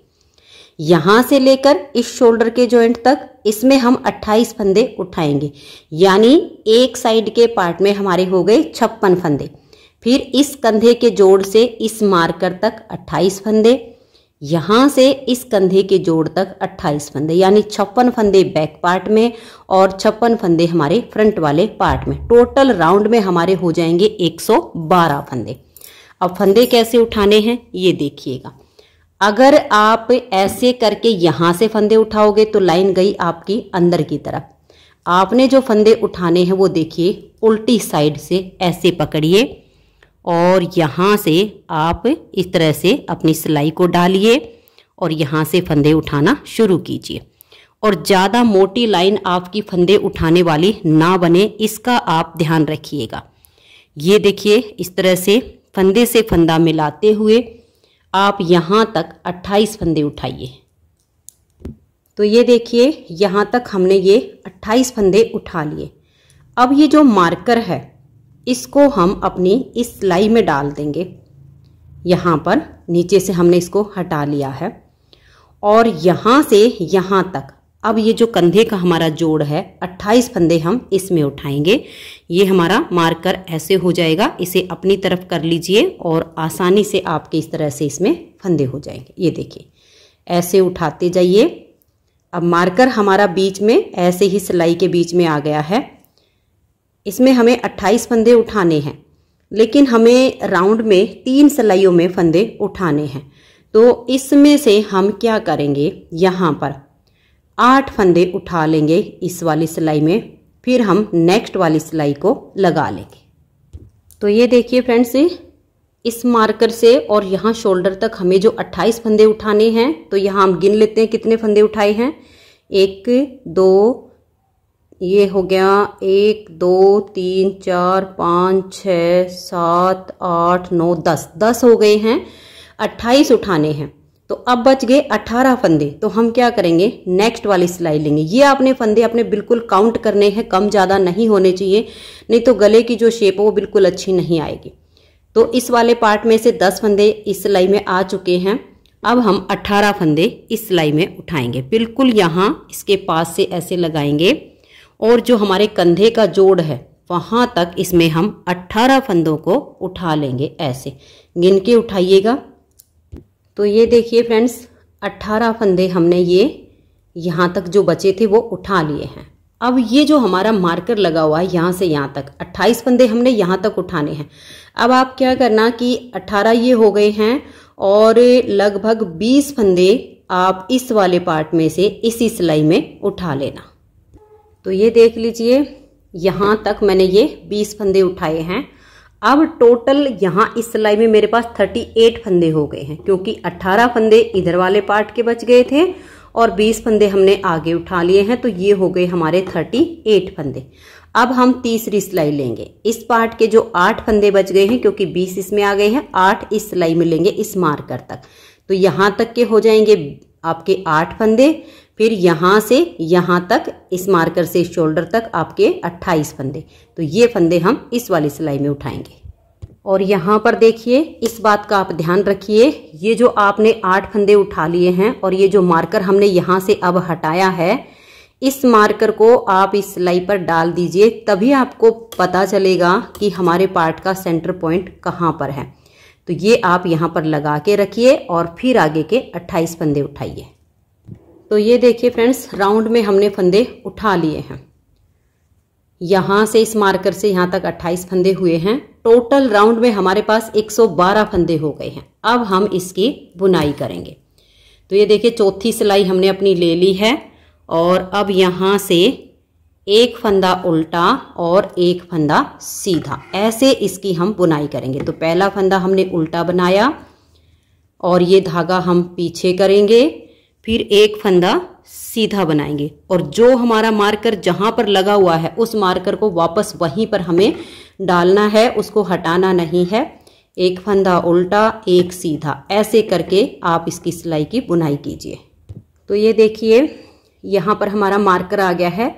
यहाँ से लेकर इस शोल्डर के जॉइंट तक इसमें हम 28 फंदे उठाएंगे, यानी एक साइड के पार्ट में हमारे हो गए 56 फंदे। फिर इस कंधे के जोड़ से इस मार्कर तक 28 फंदे, यहाँ से इस कंधे के जोड़ तक 28 फंदे, यानी 56 फंदे बैक पार्ट में और 56 फंदे हमारे फ्रंट वाले पार्ट में। टोटल राउंड में हमारे हो जाएंगे 112 फंदे। अब फंदे कैसे उठाने हैं ये देखिएगा। अगर आप ऐसे करके यहाँ से फंदे उठाओगे तो लाइन गई आपकी अंदर की तरफ। आपने जो फंदे उठाने हैं वो देखिए उल्टी साइड से ऐसे पकड़िए और यहाँ से आप इस तरह से अपनी सिलाई को डालिए और यहाँ से फंदे उठाना शुरू कीजिए। और ज़्यादा मोटी लाइन आपकी फंदे उठाने वाली ना बने, इसका आप ध्यान रखिएगा। ये देखिए इस तरह से फंदे से फंदा मिलाते हुए आप यहाँ तक 28 फंदे उठाइए। तो ये देखिए यहाँ तक हमने ये 28 फंदे उठा लिए। अब ये जो मार्कर है इसको हम अपनी इस सिलाई में डाल देंगे। यहाँ पर नीचे से हमने इसको हटा लिया है और यहाँ से यहाँ तक अब ये जो कंधे का हमारा जोड़ है 28 फंदे हम इसमें उठाएंगे। ये हमारा मार्कर ऐसे हो जाएगा, इसे अपनी तरफ कर लीजिए और आसानी से आपके इस तरह से इसमें फंदे हो जाएंगे। ये देखिए ऐसे उठाते जाइए। अब मार्कर हमारा बीच में ऐसे ही सिलाई के बीच में आ गया है। इसमें हमें 28 फंदे उठाने हैं, लेकिन हमें राउंड में 3 सिलाइयों में फंदे उठाने हैं। तो इसमें से हम क्या करेंगे, यहाँ पर 8 फंदे उठा लेंगे इस वाली सिलाई में, फिर हम नेक्स्ट वाली सिलाई को लगा लेंगे। तो ये देखिए फ्रेंड्स, इस मार्कर से और यहाँ शोल्डर तक हमें जो 28 फंदे उठाने हैं, तो यहाँ हम गिन लेते हैं कितने फंदे उठाए हैं। 1 2 ये हो गया 1 2 3 4 5 6 7 8 9 10 हो गए हैं। 28 उठाने हैं तो अब बच गए 18 फंदे। तो हम क्या करेंगे, नेक्स्ट वाली सिलाई लेंगे। ये आपने फंदे अपने बिल्कुल काउंट करने हैं, कम ज़्यादा नहीं होने चाहिए, नहीं तो गले की जो शेप है वो बिल्कुल अच्छी नहीं आएगी। तो इस वाले पार्ट में से 10 फंदे इस सिलाई में आ चुके हैं। अब हम 18 फंदे इस सिलाई में उठाएंगे। बिल्कुल यहाँ इसके पास से ऐसे लगाएंगे और जो हमारे कंधे का जोड़ है वहाँ तक इसमें हम 18 फंदों को उठा लेंगे। ऐसे गिन के उठाइएगा। तो ये देखिए फ्रेंड्स, 18 फंदे हमने ये यहाँ तक जो बचे थे वो उठा लिए हैं। अब ये जो हमारा मार्कर लगा हुआ है यहाँ से यहाँ तक 28 फंदे हमने यहाँ तक उठाने हैं। अब आप क्या करना कि 18 ये हो गए हैं और लगभग 20 फंदे आप इस वाले पार्ट में से इसी सिलाई में उठा लेना। तो ये देख लीजिए यहाँ तक मैंने ये 20 फंदे उठाए हैं। अब टोटल यहाँ इस सिलाई में मेरे पास 38 फंदे हो गए हैं, क्योंकि 18 फंदे इधर वाले पार्ट के बच गए थे और 20 फंदे हमने आगे उठा लिए हैं। तो ये हो गए हमारे 38 फंदे। अब हम तीसरी सिलाई लेंगे। इस पार्ट के जो 8 फंदे बच गए हैं, क्योंकि 20 इसमें आ गए हैं, 8 इस सिलाई में लेंगे इस मार्कर तक। तो यहाँ तक के हो जाएंगे आपके 8 फंदे। फिर यहाँ से यहाँ तक इस मार्कर से शोल्डर तक आपके 28 फंदे। तो ये फंदे हम इस वाली सिलाई में उठाएंगे। और यहाँ पर देखिए, इस बात का आप ध्यान रखिए, ये जो आपने 8 फंदे उठा लिए हैं और ये जो मार्कर हमने यहाँ से अब हटाया है, इस मार्कर को आप इस सिलाई पर डाल दीजिए, तभी आपको पता चलेगा कि हमारे पार्ट का सेंटर पॉइंट कहाँ पर है। तो ये आप यहाँ पर लगा के रखिए और फिर आगे के 28 फंदे उठाइए। तो ये देखिए फ्रेंड्स, राउंड में हमने फंदे उठा लिए हैं। यहाँ से इस मार्कर से यहाँ तक 28 फंदे हुए हैं। टोटल राउंड में हमारे पास 112 फंदे हो गए हैं। अब हम इसकी बुनाई करेंगे। तो ये देखिए, चौथी सिलाई हमने अपनी ले ली है और अब यहाँ से एक फंदा उल्टा और एक फंदा सीधा, ऐसे इसकी हम बुनाई करेंगे। तो पहला फंदा हमने उल्टा बनाया और ये धागा हम पीछे करेंगे, फिर एक फंदा सीधा बनाएंगे और जो हमारा मार्कर जहां पर लगा हुआ है उस मार्कर को वापस वहीं पर हमें डालना है, उसको हटाना नहीं है। एक फंदा उल्टा, एक सीधा, ऐसे करके आप इसकी सिलाई की बुनाई कीजिए। तो ये देखिए, यहाँ पर हमारा मार्कर आ गया है।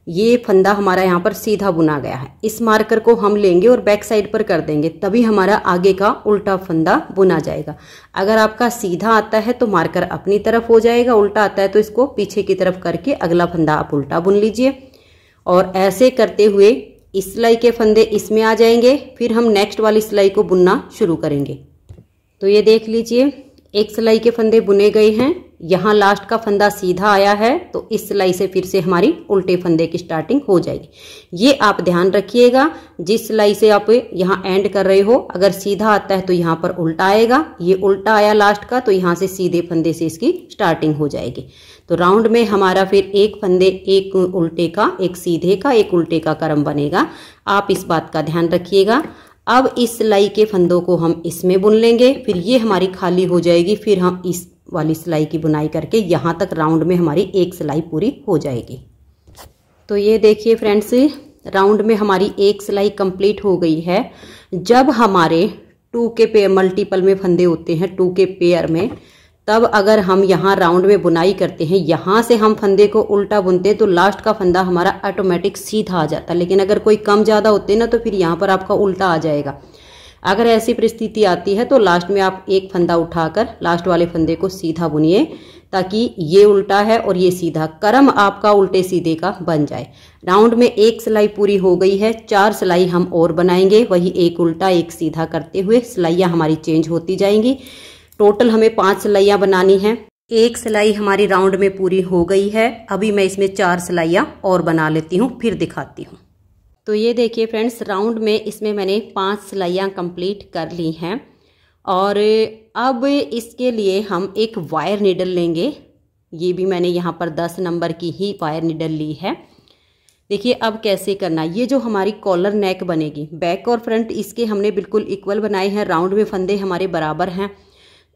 ये फंदा हमारा यहाँ पर सीधा बुना गया है। इस मार्कर को हम लेंगे और बैक साइड पर कर देंगे, तभी हमारा आगे का उल्टा फंदा बुना जाएगा। अगर आपका सीधा आता है तो मार्कर अपनी तरफ हो जाएगा, उल्टा आता है तो इसको पीछे की तरफ करके अगला फंदा आप उल्टा बुन लीजिए। और ऐसे करते हुए इस सिलाई के फंदे इसमें आ जाएंगे, फिर हम नेक्स्ट वाली सिलाई को बुनना शुरू करेंगे। तो ये देख लीजिए, एक सिलाई के फंदे बुने गए हैं, यहाँ लास्ट का फंदा सीधा आया है, तो इस सिलाई से फिर से हमारी उल्टे फंदे की स्टार्टिंग हो जाएगी। ये आप ध्यान रखिएगा, जिस सिलाई से आप यहाँ एंड कर रहे हो, अगर सीधा आता है तो यहाँ पर उल्टा आएगा, ये उल्टा आया लास्ट का तो यहाँ से सीधे फंदे से इसकी स्टार्टिंग हो जाएगी। तो राउंड में हमारा फिर एक फंदे, एक उल्टे का, एक सीधे का, एक उल्टे का क्रम बनेगा। आप इस बात का ध्यान रखिएगा। अब इस सिलाई के फंदों को हम इसमें बुन लेंगे, फिर ये हमारी खाली हो जाएगी, फिर हम इस वाली सिलाई की बुनाई करके यहाँ तक राउंड में हमारी एक सिलाई पूरी हो जाएगी। तो ये देखिए फ्रेंड्स, राउंड में हमारी एक सिलाई कंप्लीट हो गई है। जब हमारे 2 के पेयर मल्टीपल में फंदे होते हैं, 2 के पेयर में, तब अगर हम यहाँ राउंड में बुनाई करते हैं, यहाँ से हम फंदे को उल्टा बुनते हैं तो लास्ट का फंदा हमारा ऑटोमेटिक सीधा आ जाता है। लेकिन अगर कोई कम ज़्यादा होते हैं ना तो फिर यहाँ पर आपका उल्टा आ जाएगा। अगर ऐसी परिस्थिति आती है तो लास्ट में आप एक फंदा उठाकर लास्ट वाले फंदे को सीधा बुनिए, ताकि ये उल्टा है और ये सीधा, क्रम आपका उल्टे सीधे का बन जाए। राउंड में एक सिलाई पूरी हो गई है, 4 सिलाई हम और बनाएंगे, वही एक उल्टा एक सीधा करते हुए सिलाइयाँ हमारी चेंज होती जाएंगी। टोटल हमें 5 सिलाइयाँ बनानी हैं। एक सिलाई हमारी राउंड में पूरी हो गई है, अभी मैं इसमें 4 सिलाइयाँ और बना लेती हूँ, फिर दिखाती हूँ। तो ये देखिए फ्रेंड्स, राउंड में इसमें मैंने 5 सिलाइयाँ कंप्लीट कर ली हैं। और अब इसके लिए हम एक वायर नीडल लेंगे। ये भी मैंने यहाँ पर 10 नंबर की ही वायर नीडल ली है। देखिए अब कैसे करना, ये जो हमारी कॉलर नेक बनेगी, बैक और फ्रंट इसके हमने बिल्कुल इक्वल बनाए हैं, राउंड में फंदे हमारे बराबर हैं।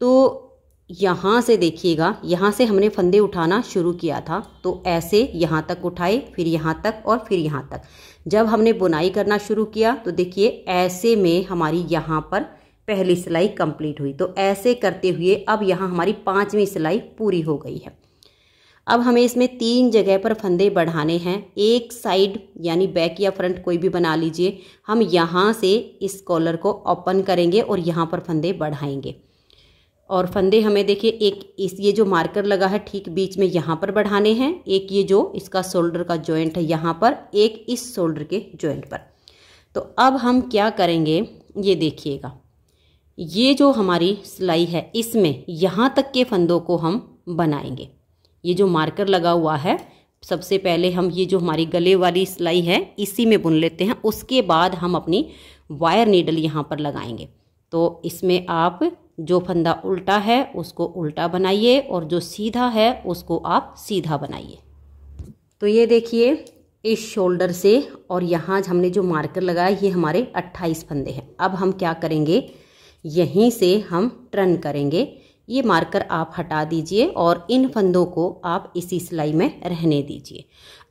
तो यहाँ से देखिएगा, यहाँ से हमने फंदे उठाना शुरू किया था, तो ऐसे यहाँ तक उठाए, फिर यहाँ तक और फिर यहाँ तक। जब हमने बुनाई करना शुरू किया तो देखिए ऐसे में हमारी यहाँ पर पहली सिलाई कंप्लीट हुई। तो ऐसे करते हुए अब यहाँ हमारी 5वीं सिलाई पूरी हो गई है। अब हमें इसमें 3 जगह पर फंदे बढ़ाने हैं। एक साइड यानी बैक या फ्रंट कोई भी बना लीजिए, हम यहाँ से इस कॉलर को ओपन करेंगे और यहाँ पर फंदे बढ़ाएंगे। और फंदे हमें देखिए एक ये जो मार्कर लगा है ठीक बीच में यहाँ पर बढ़ाने हैं, एक ये जो इसका शोल्डर का जॉइंट है यहाँ पर, एक इस शोल्डर के जॉइंट पर। तो अब हम क्या करेंगे, ये देखिएगा, ये जो हमारी सिलाई है इसमें यहाँ तक के फंदों को हम बनाएंगे। ये जो मार्कर लगा हुआ है, सबसे पहले हम ये जो हमारी गले वाली सिलाई है इसी में बुन लेते हैं, उसके बाद हम अपनी वायर नीडल यहाँ पर लगाएंगे। तो इसमें आप जो फंदा उल्टा है उसको उल्टा बनाइए और जो सीधा है उसको आप सीधा बनाइए। तो ये देखिए इस शोल्डर से और यहाँ हमने जो मार्कर लगाया ये हमारे 28 फंदे हैं। अब हम क्या करेंगे, यहीं से हम टर्न करेंगे। ये मार्कर आप हटा दीजिए और इन फंदों को आप इसी सिलाई में रहने दीजिए।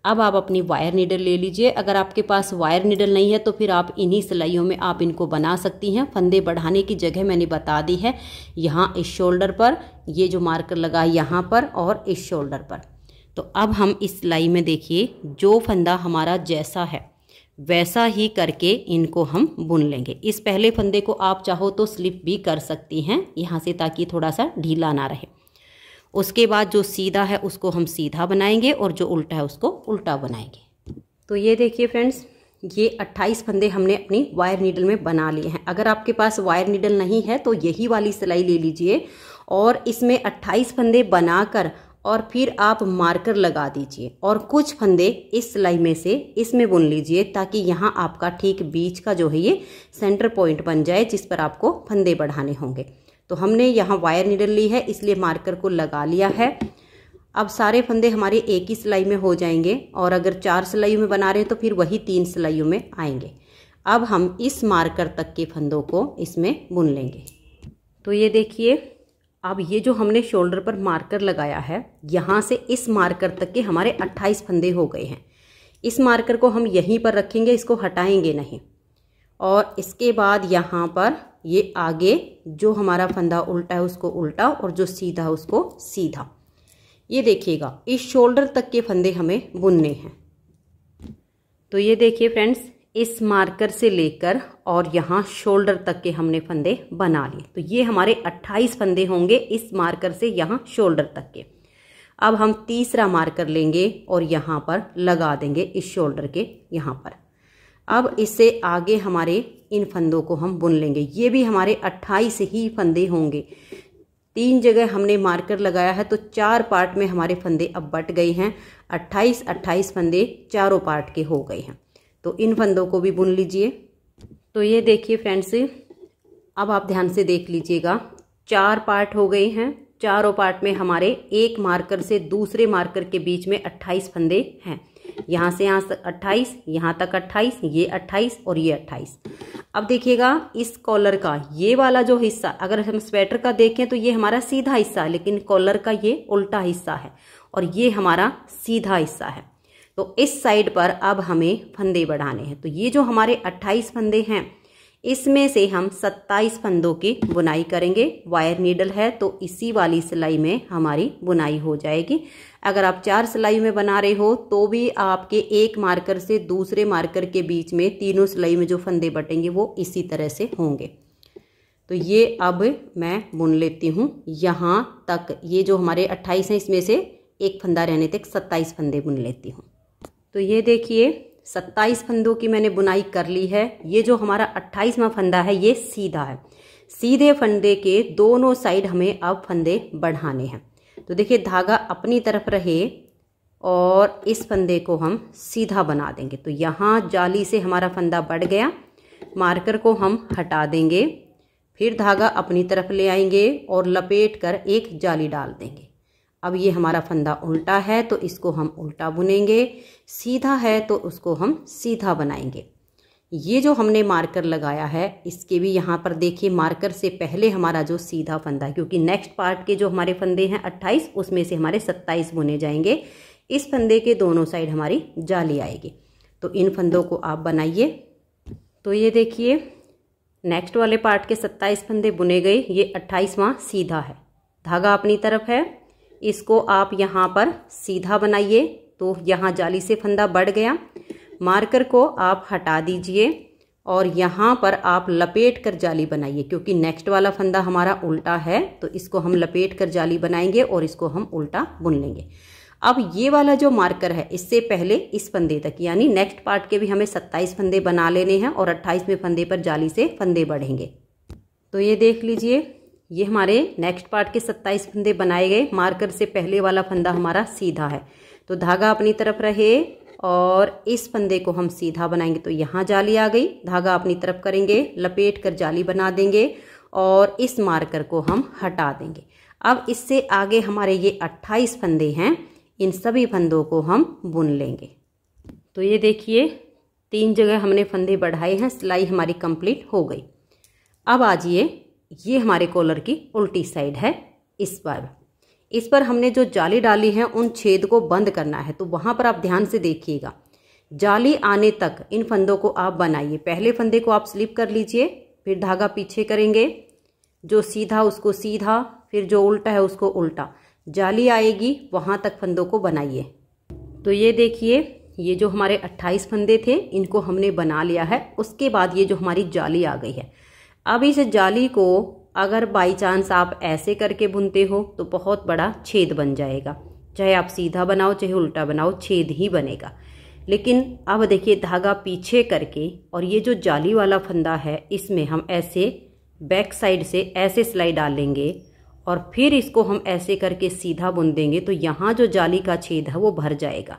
अब आप अपनी वायर नीडल ले लीजिए। अगर आपके पास वायर नीडल नहीं है तो फिर आप इन्हीं सिलाइयों में आप इनको बना सकती हैं। फंदे बढ़ाने की जगह मैंने बता दी है, यहाँ इस शोल्डर पर, ये जो मार्कर लगा यहाँ पर और इस शोल्डर पर। तो अब हम इस सिलाई में देखिए जो फंदा हमारा जैसा है वैसा ही करके इनको हम बुन लेंगे। इस पहले फंदे को आप चाहो तो स्लिप भी कर सकती हैं यहाँ से, ताकि थोड़ा सा ढीला ना रहे। उसके बाद जो सीधा है उसको हम सीधा बनाएंगे और जो उल्टा है उसको उल्टा बनाएंगे। तो ये देखिए फ्रेंड्स, ये 28 फंदे हमने अपनी वायर नीडल में बना लिए हैं। अगर आपके पास वायर नीडल नहीं है तो यही वाली सिलाई ले लीजिए और इसमें 28 फंदे बनाकर और फिर आप मार्कर लगा दीजिए और कुछ फंदे इस सिलाई में से इसमें बुन लीजिए, ताकि यहाँ आपका ठीक बीच का जो है ये सेंटर पॉइंट बन जाए जिस पर आपको फंदे बढ़ाने होंगे। तो हमने यहाँ वायर नीडल ली है इसलिए मार्कर को लगा लिया है। अब सारे फंदे हमारे एक ही सिलाई में हो जाएंगे और अगर 4 सिलाइयों में बना रहे हैं तो फिर वही 3 सिलाइयों में आएंगे। अब हम इस मार्कर तक के फंदों को इसमें बुन लेंगे। तो ये देखिए, अब ये जो हमने शोल्डर पर मार्कर लगाया है यहाँ से इस मार्कर तक के हमारे 28 फंदे हो गए हैं। इस मार्कर को हम यहीं पर रखेंगे, इसको हटाएंगे नहीं। और इसके बाद यहाँ पर ये आगे जो हमारा फंदा उल्टा है उसको उल्टा और जो सीधा है उसको सीधा। ये देखिएगा इस शोल्डर तक के फंदे हमें बुनने हैं। तो ये देखिए फ्रेंड्स, इस मार्कर से लेकर और यहाँ शोल्डर तक के हमने फंदे बना लिए। तो ये हमारे 28 फंदे होंगे इस मार्कर से यहाँ शोल्डर तक के। अब हम तीसरा मार्कर लेंगे और यहाँ पर लगा देंगे इस शोल्डर के यहाँ पर। अब इससे आगे हमारे इन फंदों को हम बुन लेंगे। ये भी हमारे 28 ही फंदे होंगे। 3 जगह हमने मार्कर लगाया है तो 4 पार्ट में हमारे फंदे अब बट गए हैं। 28 फंदे चारों पार्ट के हो गए हैं। तो इन फंदों को भी बुन लीजिए। तो ये देखिए फ्रेंड्स, अब आप ध्यान से देख लीजिएगा, 4 पार्ट हो गए हैं। चारों पार्ट में हमारे एक मार्कर से दूसरे मार्कर के बीच में 28 फंदे हैं। यहाँ से यहाँ तक 28, यहाँ तक 28, ये 28 और ये 28। अब देखिएगा इस कॉलर का ये वाला जो हिस्सा, अगर हम स्वेटर का देखें तो ये हमारा सीधा हिस्सा है, लेकिन कॉलर का ये उल्टा हिस्सा है और ये हमारा सीधा हिस्सा है। तो इस साइड पर अब हमें फंदे बढ़ाने हैं। तो ये जो हमारे 28 फंदे हैं, इसमें से हम 27 फंदों की बुनाई करेंगे। वायर नीडल है तो इसी वाली सिलाई में हमारी बुनाई हो जाएगी। अगर आप 4 सिलाई में बना रहे हो तो भी आपके एक मार्कर से दूसरे मार्कर के बीच में तीनों सिलाई में जो फंदे बटेंगे वो इसी तरह से होंगे। तो ये अब मैं बुन लेती हूँ यहाँ तक। ये जो हमारे 28 हैं इसमें से एक फंदा रहने तक 27 फंदे बुन लेती हूँ। तो ये देखिए 27 फंदों की मैंने बुनाई कर ली है। ये जो हमारा 28वां फंदा है ये सीधा है। सीधे फंदे के दोनों साइड हमें अब फंदे बढ़ाने हैं। तो देखिए धागा अपनी तरफ रहे और इस फंदे को हम सीधा बना देंगे। तो यहाँ जाली से हमारा फंदा बढ़ गया, मार्कर को हम हटा देंगे, फिर धागा अपनी तरफ ले आएंगे और लपेट कर एक जाली डाल देंगे। अब ये हमारा फंदा उल्टा है तो इसको हम उल्टा बुनेंगे, सीधा है तो उसको हम सीधा बनाएंगे। ये जो हमने मार्कर लगाया है इसके भी यहाँ पर देखिए मार्कर से पहले हमारा जो सीधा फंदा है, क्योंकि नेक्स्ट पार्ट के जो हमारे फंदे हैं 28 उसमें से हमारे 27 बुने जाएंगे। इस फंदे के दोनों साइड हमारी जाली आएगी। तो इन फंदों को आप बनाइए। तो ये देखिए नेक्स्ट वाले पार्ट के 27 फंदे बुने गए। ये 28वां सीधा है, धागा अपनी तरफ है, इसको आप यहाँ पर सीधा बनाइए। तो यहाँ जाली से फंदा बढ़ गया, मार्कर को आप हटा दीजिए और यहाँ पर आप लपेट कर जाली बनाइए, क्योंकि नेक्स्ट वाला फंदा हमारा उल्टा है तो इसको हम लपेट कर जाली बनाएंगे और इसको हम उल्टा बुन लेंगे। अब ये वाला जो मार्कर है इससे पहले इस फंदे तक यानी नेक्स्ट पार्ट के भी हमें 27 फंदे बना लेने हैं और 28वें फंदे पर जाली से फंदे बढ़ेंगे। तो ये देख लीजिए ये हमारे नेक्स्ट पार्ट के 27 फंदे बनाए गए। मार्कर से पहले वाला फंदा हमारा सीधा है तो धागा अपनी तरफ रहे और इस फंदे को हम सीधा बनाएंगे। तो यहाँ जाली आ गई, धागा अपनी तरफ करेंगे, लपेट कर जाली बना देंगे और इस मार्कर को हम हटा देंगे। अब इससे आगे हमारे ये 28 फंदे हैं, इन सभी फंदों को हम बुन लेंगे। तो ये देखिए 3 जगह हमने फंदे बढ़ाए हैं, सिलाई हमारी कंप्लीट हो गई। अब आजिए ये हमारे कॉलर की उल्टी साइड है। इस पर हमने जो जाली डाली है उन छेद को बंद करना है। तो वहां पर आप ध्यान से देखिएगा, जाली आने तक इन फंदों को आप बनाइए। पहले फंदे को आप स्लिप कर लीजिए, फिर धागा पीछे करेंगे, जो सीधा उसको सीधा, फिर जो उल्टा है उसको उल्टा, जाली आएगी वहां तक फंदों को बनाइए। तो ये देखिए ये जो हमारे 28 फंदे थे इनको हमने बना लिया है। उसके बाद ये जो हमारी जाली आ गई है, अब इस जाली को अगर बाई चांस आप ऐसे करके बुनते हो तो बहुत बड़ा छेद बन जाएगा। चाहे आप सीधा बनाओ चाहे उल्टा बनाओ, छेद ही बनेगा। लेकिन अब देखिए धागा पीछे करके और ये जो जाली वाला फंदा है इसमें हम ऐसे बैक साइड से ऐसे सिलाई डालेंगे और फिर इसको हम ऐसे करके सीधा बुन देंगे। तो यहाँ जो जाली का छेद है वो भर जाएगा।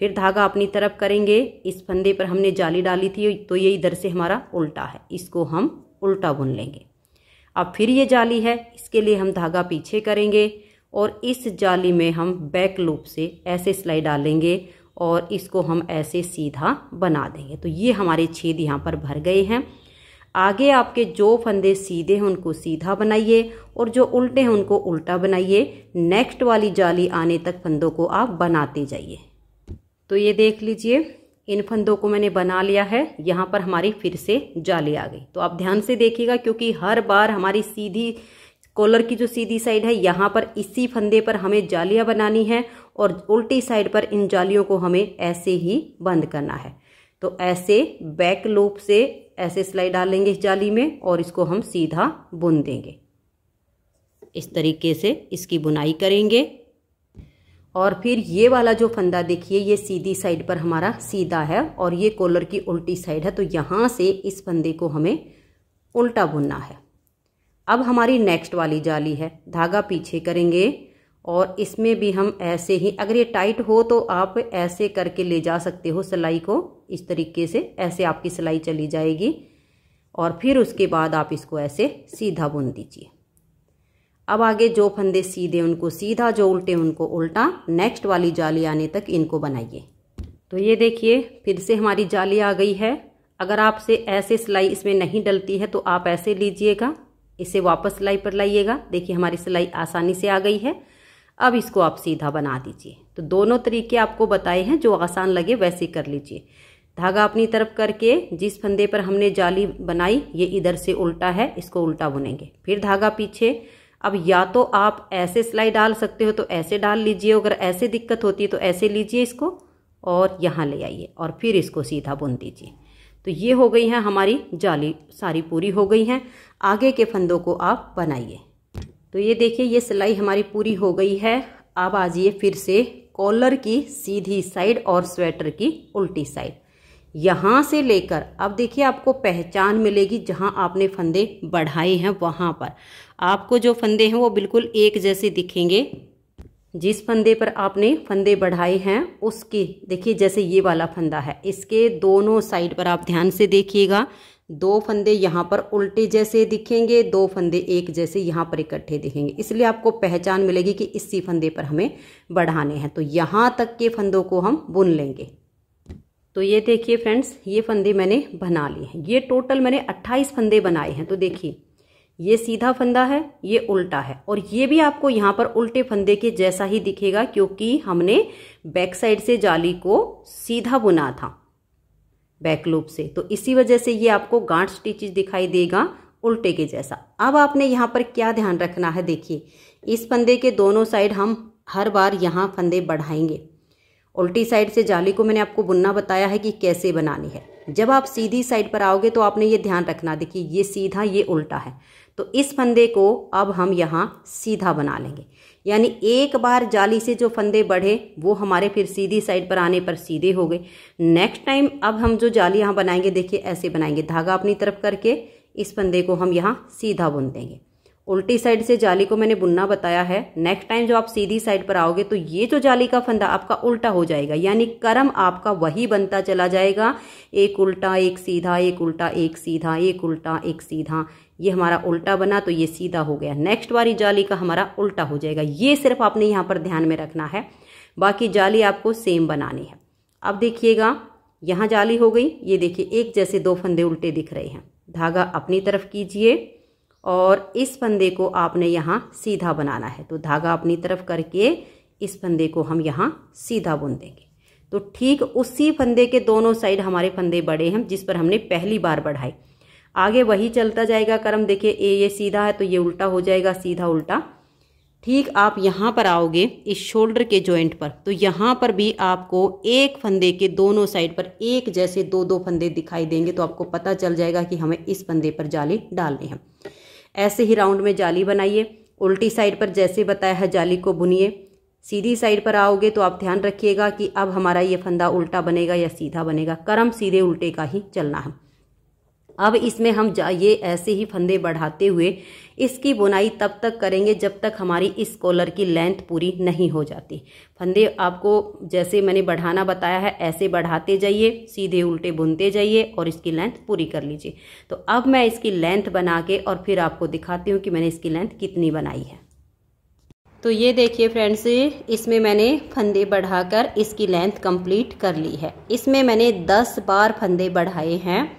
फिर धागा अपनी तरफ करेंगे, इस फंदे पर हमने जाली डाली थी तो ये इधर से हमारा उल्टा है, इसको हम उल्टा बुन लेंगे। अब फिर ये जाली है, इसके लिए हम धागा पीछे करेंगे और इस जाली में हम बैक लूप से ऐसे सिलाई डालेंगे और इसको हम ऐसे सीधा बना देंगे। तो ये हमारे छेद यहाँ पर भर गए हैं। आगे आपके जो फंदे सीधे हैं उनको सीधा बनाइए और जो उल्टे हैं उनको उल्टा बनाइए। नेक्स्ट वाली जाली आने तक फंदों को आप बनाते जाइए। तो ये देख लीजिए इन फंदों को मैंने बना लिया है। यहाँ पर हमारी फिर से जाली आ गई। तो आप ध्यान से देखिएगा, क्योंकि हर बार हमारी सीधी कॉलर की जो सीधी साइड है यहाँ पर इसी फंदे पर हमें जालियाँ बनानी है और उल्टी साइड पर इन जालियों को हमें ऐसे ही बंद करना है। तो ऐसे बैक लूप से ऐसे सिलाई डालेंगे इस जाली में और इसको हम सीधा बुन देंगे। इस तरीके से इसकी बुनाई करेंगे। और फिर ये वाला जो फंदा देखिए, ये सीधी साइड पर हमारा सीधा है और ये कॉलर की उल्टी साइड है, तो यहाँ से इस फंदे को हमें उल्टा बुनना है। अब हमारी नेक्स्ट वाली जाली है, धागा पीछे करेंगे और इसमें भी हम ऐसे ही, अगर ये टाइट हो तो आप ऐसे करके ले जा सकते हो सिलाई को, इस तरीके से ऐसे आपकी सिलाई चली जाएगी और फिर उसके बाद आप इसको ऐसे सीधा बुन दीजिए। अब आगे जो फंदे सीधे उनको सीधा, जो उल्टे उनको उल्टा, नेक्स्ट वाली जाली आने तक इनको बनाइए। तो ये देखिए फिर से हमारी जाली आ गई है। अगर आपसे ऐसे सिलाई इसमें नहीं डलती है तो आप ऐसे लीजिएगा, इसे वापस सिलाई पर लाइएगा। देखिए हमारी सिलाई आसानी से आ गई है। अब इसको आप सीधा बना दीजिए। तो दोनों तरीके आपको बताए हैं, जो आसान लगे वैसे कर लीजिए। धागा अपनी तरफ करके जिस फंदे पर हमने जाली बनाई ये इधर से उल्टा है, इसको उल्टा बुनेंगे। फिर धागा पीछे। अब या तो आप ऐसे सिलाई डाल सकते हो तो ऐसे डाल लीजिए, अगर ऐसे दिक्कत होती है तो ऐसे लीजिए इसको और यहाँ ले आइए और फिर इसको सीधा बुन दीजिए। तो ये हो गई है हमारी जाली, सारी पूरी हो गई हैं। आगे के फंदों को आप बनाइए। तो ये देखिए ये सिलाई हमारी पूरी हो गई है। अब आ जाइए फिर से कॉलर की सीधी साइड और स्वेटर की उल्टी साइड। यहाँ से लेकर अब देखिए आपको पहचान मिलेगी, जहाँ आपने फंदे बढ़ाए हैं वहाँ पर आपको जो फंदे हैं वो बिल्कुल एक जैसे दिखेंगे। जिस फंदे पर आपने फंदे बढ़ाए हैं उसके देखिए, जैसे ये वाला फंदा है, इसके दोनों साइड पर आप ध्यान से देखिएगा, दो फंदे यहाँ पर उल्टे जैसे दिखेंगे, दो फंदे एक जैसे यहाँ पर इकट्ठे दिखेंगे। इसलिए आपको पहचान मिलेगी कि इसी फंदे पर हमें बढ़ाने हैं। तो यहाँ तक के फंदों को हम बुन लेंगे। तो ये देखिए फ्रेंड्स, ये फंदे मैंने बना लिए हैं। ये टोटल मैंने 28 फंदे बनाए हैं। तो देखिए ये सीधा फंदा है, ये उल्टा है और ये भी आपको यहाँ पर उल्टे फंदे के जैसा ही दिखेगा, क्योंकि हमने बैक साइड से जाली को सीधा बुना था बैक लूप से। तो इसी वजह से ये आपको गांठ स्टिचेस दिखाई देगा उल्टे के जैसा। अब आपने यहाँ पर क्या ध्यान रखना है, देखिए इस फंदे के दोनों साइड हम हर बार यहाँ फंदे बढ़ाएंगे। उल्टी साइड से जाली को मैंने आपको बुनना बताया है कि कैसे बनानी है। जब आप सीधी साइड पर आओगे तो आपने ये ध्यान रखना, देखिए ये सीधा ये उल्टा है, तो इस फंदे को अब हम यहाँ सीधा बना लेंगे। यानी एक बार जाली से जो फंदे बढ़े वो हमारे फिर सीधी साइड पर आने पर सीधे हो गए। नेक्स्ट टाइम अब हम जो जाली यहाँ बनाएंगे, देखिए ऐसे बनाएंगे, धागा अपनी तरफ करके इस फंदे को हम यहाँ सीधा बुन देंगे। उल्टी साइड से जाली को मैंने बुनना बताया है। नेक्स्ट टाइम जो आप सीधी साइड पर आओगे तो ये जो जाली का फंदा आपका उल्टा हो जाएगा, यानी क्रम आपका वही बनता चला जाएगा, एक उल्टा एक सीधा, एक उल्टा एक सीधा, एक उल्टा एक सीधा। ये हमारा उल्टा बना तो ये सीधा हो गया। नेक्स्ट वाली जाली का हमारा उल्टा हो जाएगा। ये सिर्फ आपने यहाँ पर ध्यान में रखना है, बाकी जाली आपको सेम बनानी है। अब देखिएगा यहाँ जाली हो गई, ये देखिए एक जैसे दो फंदे उल्टे दिख रहे हैं। धागा अपनी तरफ कीजिए और इस फंदे को आपने यहाँ सीधा बनाना है। तो धागा अपनी तरफ करके इस फंदे को हम यहाँ सीधा बुन देंगे। तो ठीक उसी फंदे के दोनों साइड हमारे फंदे बड़े हैं जिस पर हमने पहली बार बढ़ाए। आगे वही चलता जाएगा क्रम। देखिए ये सीधा है तो ये उल्टा हो जाएगा, सीधा उल्टा। ठीक आप यहाँ पर आओगे इस शोल्डर के जॉइंट पर, तो यहाँ पर भी आपको एक फंदे के दोनों साइड पर एक जैसे दो दो फंदे दिखाई देंगे। तो आपको पता चल जाएगा कि हमें इस फंदे पर जाली डालनी है। ऐसे ही राउंड में जाली बनाइए। उल्टी साइड पर जैसे बताया है जाली को बुनिए। सीधी साइड पर आओगे तो आप ध्यान रखिएगा कि अब हमारा ये फंदा उल्टा बनेगा या सीधा बनेगा, क्रम सीधे उल्टे का ही चलना है। अब इसमें हम ये ऐसे ही फंदे बढ़ाते हुए इसकी बुनाई तब तक करेंगे जब तक हमारी इस कॉलर की लेंथ पूरी नहीं हो जाती। फंदे आपको जैसे मैंने बढ़ाना बताया है ऐसे बढ़ाते जाइए, सीधे उल्टे बुनते जाइए और इसकी लेंथ पूरी कर लीजिए। तो अब मैं इसकी लेंथ बना के और फिर आपको दिखाती हूँ कि मैंने इसकी लेंथ कितनी बनाई है। तो ये देखिए फ्रेंड्स, इसमें मैंने फंदे बढ़ाकर इसकी लेंथ कंप्लीट कर ली है। इसमें मैंने 10 बार फंदे बढ़ाए हैं।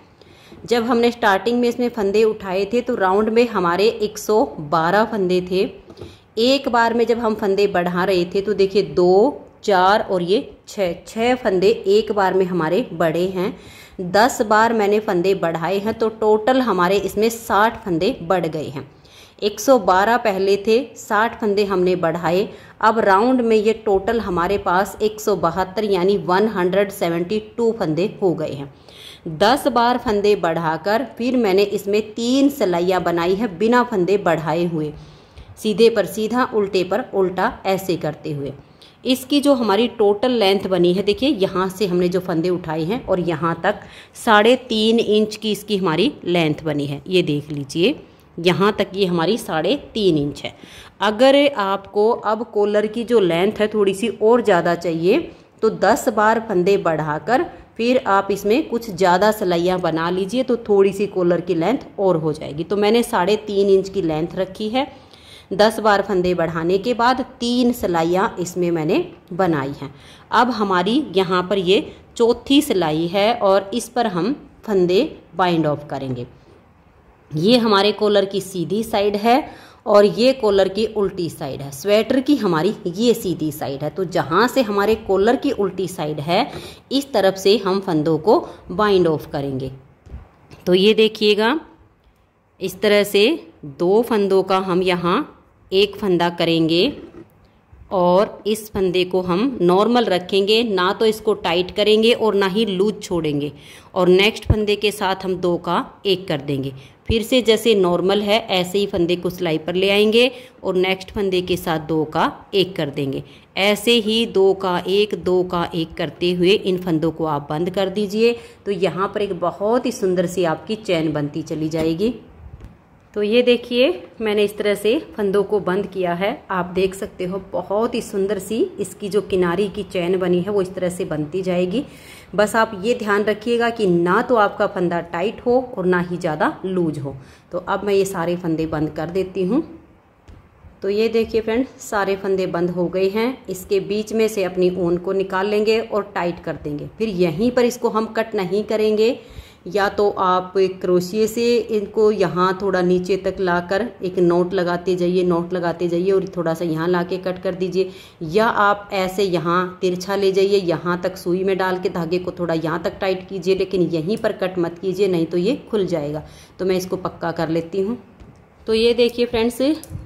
जब हमने स्टार्टिंग में इसमें फंदे उठाए थे तो राउंड में हमारे 112 फंदे थे। एक बार में जब हम फंदे बढ़ा रहे थे तो देखिए 2, 4 और ये 6 फंदे एक बार में हमारे बढ़े हैं। 10 बार मैंने फंदे बढ़ाए हैं तो टोटल हमारे इसमें 60 फंदे बढ़ गए हैं। 112 पहले थे, 60 फंदे हमने बढ़ाए। अब राउंड में ये टोटल हमारे पास 172 यानी 172 फंदे हो गए हैं। 10 बार फंदे बढ़ाकर फिर मैंने इसमें 3 सिलाइयाँ बनाई है बिना फंदे बढ़ाए हुए, सीधे पर सीधा उल्टे पर उल्टा ऐसे करते हुए। इसकी जो हमारी टोटल लेंथ बनी है, देखिए यहाँ से हमने जो फंदे उठाए हैं और यहाँ तक 3.5 इंच की इसकी हमारी लेंथ बनी है। ये देख लीजिए, यहाँ तक ये हमारी 3.5 इंच है। अगर आपको अब कॉलर की जो लेंथ है थोड़ी सी और ज़्यादा चाहिए तो 10 बार फंदे बढ़ाकर फिर आप इसमें कुछ ज़्यादा सिलाइयाँ बना लीजिए तो थोड़ी सी कॉलर की लेंथ और हो जाएगी। तो मैंने 3.5 इंच की लेंथ रखी है। 10 बार फंदे बढ़ाने के बाद 3 सिलाइयाँ इसमें मैंने बनाई हैं। अब हमारी यहाँ पर ये चौथी सिलाई है और इस पर हम फंदे बाइंड ऑफ करेंगे। ये हमारे कॉलर की सीधी साइड है और ये कॉलर की उल्टी साइड है। स्वेटर की हमारी ये सीधी साइड है, तो जहाँ से हमारे कॉलर की उल्टी साइड है इस तरफ से हम फंदों को बाइंड ऑफ करेंगे। तो ये देखिएगा, इस तरह से 2 फंदों का हम यहाँ एक फंदा करेंगे और इस फंदे को हम नॉर्मल रखेंगे, ना तो इसको टाइट करेंगे और ना ही लूज छोड़ेंगे। और नेक्स्ट फंदे के साथ हम 2 का एक कर देंगे। फिर से जैसे नॉर्मल है ऐसे ही फंदे को सिलाई पर ले आएंगे और नेक्स्ट फंदे के साथ 2 का एक कर देंगे। ऐसे ही 2 का एक 2 का एक करते हुए इन फंदों को आप बंद कर दीजिए। तो यहाँ पर एक बहुत ही सुंदर सी आपकी चैन बनती चली जाएगी। तो ये देखिए, मैंने इस तरह से फंदों को बंद किया है। आप देख सकते हो बहुत ही सुंदर सी इसकी जो किनारी की चैन बनी है वो इस तरह से बनती जाएगी। बस आप ये ध्यान रखिएगा कि ना तो आपका फंदा टाइट हो और ना ही ज़्यादा लूज हो। तो अब मैं ये सारे फंदे बंद कर देती हूँ। तो ये देखिए फ्रेंड, सारे फंदे बंद हो गए हैं। इसके बीच में से अपनी ऊन को निकाल लेंगे और टाइट कर देंगे। फिर यहीं पर इसको हम कट नहीं करेंगे, या तो आप एक क्रोशिये से इनको यहाँ थोड़ा नीचे तक लाकर एक नोट लगाते जाइए और थोड़ा सा यहाँ लाके कट कर दीजिए, या आप ऐसे यहाँ तिरछा ले जाइए, यहाँ तक सुई में डाल के धागे को थोड़ा यहाँ तक टाइट कीजिए, लेकिन यहीं पर कट मत कीजिए, नहीं तो ये खुल जाएगा। तो मैं इसको पक्का कर लेती हूँ। तो ये देखिए फ्रेंड्स,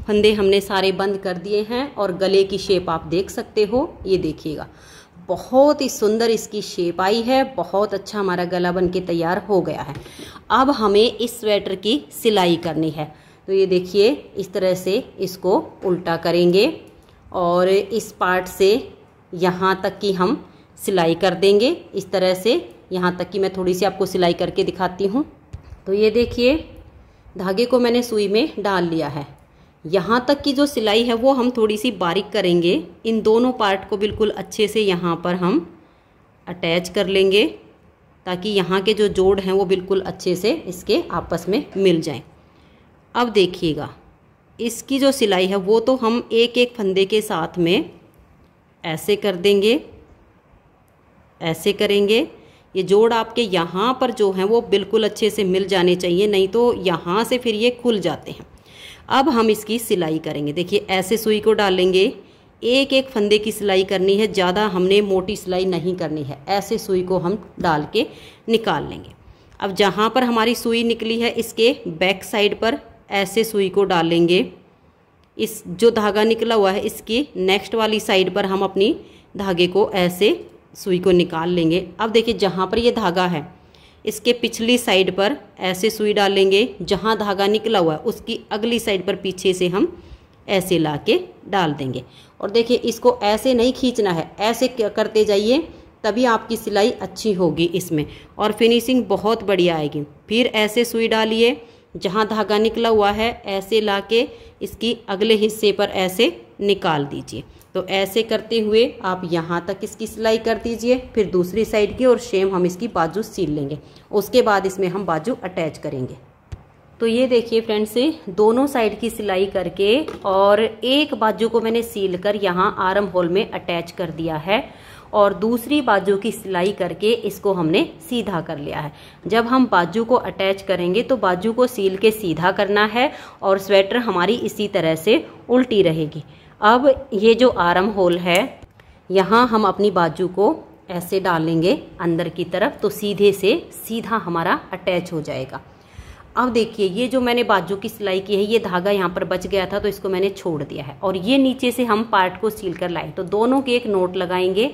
फंदे हमने सारे बंद कर दिए हैं और गले की शेप आप देख सकते हो। ये देखिएगा, बहुत ही सुंदर इसकी शेप आई है। बहुत अच्छा हमारा गला बन के तैयार हो गया है। अब हमें इस स्वेटर की सिलाई करनी है। तो ये देखिए, इस तरह से इसको उल्टा करेंगे और इस पार्ट से यहाँ तक की हम सिलाई कर देंगे। इस तरह से यहाँ तक की मैं थोड़ी सी आपको सिलाई करके दिखाती हूँ। तो ये देखिए, धागे को मैंने सुई में डाल लिया है। यहाँ तक की जो सिलाई है वो हम थोड़ी सी बारीक करेंगे। इन दोनों पार्ट को बिल्कुल अच्छे से यहाँ पर हम अटैच कर लेंगे ताकि यहाँ के जो जोड़ हैं वो बिल्कुल अच्छे से इसके आपस में मिल जाएं। अब देखिएगा, इसकी जो सिलाई है वो तो हम एक एक फंदे के साथ में ऐसे कर देंगे, ऐसे करेंगे। ये जोड़ आपके यहाँ पर जो हैं वो बिल्कुल अच्छे से मिल जाने चाहिए, नहीं तो यहाँ से फिर ये खुल जाते हैं। अब हम इसकी सिलाई करेंगे। देखिए, ऐसे सुई को डालेंगे, एक एक फंदे की सिलाई करनी है, ज़्यादा हमने मोटी सिलाई नहीं करनी है। ऐसे सुई को हम डाल के निकाल लेंगे। अब जहाँ पर हमारी सुई निकली है इसके बैक साइड पर ऐसे सुई को डालेंगे। इस जो धागा निकला हुआ है इसकी नेक्स्ट वाली साइड पर हम अपनी धागे को ऐसे सुई को निकाल लेंगे। अब देखिए, जहाँ पर ये धागा है इसके पिछली साइड पर ऐसे सुई डालेंगे। जहाँ धागा निकला हुआ है उसकी अगली साइड पर पीछे से हम ऐसे लाके डाल देंगे। और देखिए, इसको ऐसे नहीं खींचना है, ऐसे करते जाइए, तभी आपकी सिलाई अच्छी होगी इसमें और फिनिशिंग बहुत बढ़िया आएगी। फिर ऐसे सुई डालिए, जहाँ धागा निकला हुआ है ऐसे लाके इसकी अगले हिस्से पर ऐसे निकाल दीजिए। तो ऐसे करते हुए आप यहाँ तक इसकी सिलाई कर दीजिए। फिर दूसरी साइड की और सेम हम इसकी बाजू सील लेंगे। उसके बाद इसमें हम बाजू अटैच करेंगे। तो ये देखिए फ्रेंड्स, दोनों साइड की सिलाई करके और एक बाजू को मैंने सील कर यहाँ आर्म होल में अटैच कर दिया है और दूसरी बाजू की सिलाई करके इसको हमने सीधा कर लिया है। जब हम बाजू को अटैच करेंगे तो बाजू को सील के सीधा करना है और स्वेटर हमारी इसी तरह से उल्टी रहेगी। अब ये जो आर्म होल है यहाँ हम अपनी बाजू को ऐसे डालेंगे अंदर की तरफ, तो सीधे से सीधा हमारा अटैच हो जाएगा। अब देखिए ये जो मैंने बाजू की सिलाई की है, ये धागा यहाँ पर बच गया था तो इसको मैंने छोड़ दिया है, और ये नीचे से हम पार्ट को सील कर लाए। तो दोनों के एक नोट लगाएंगे।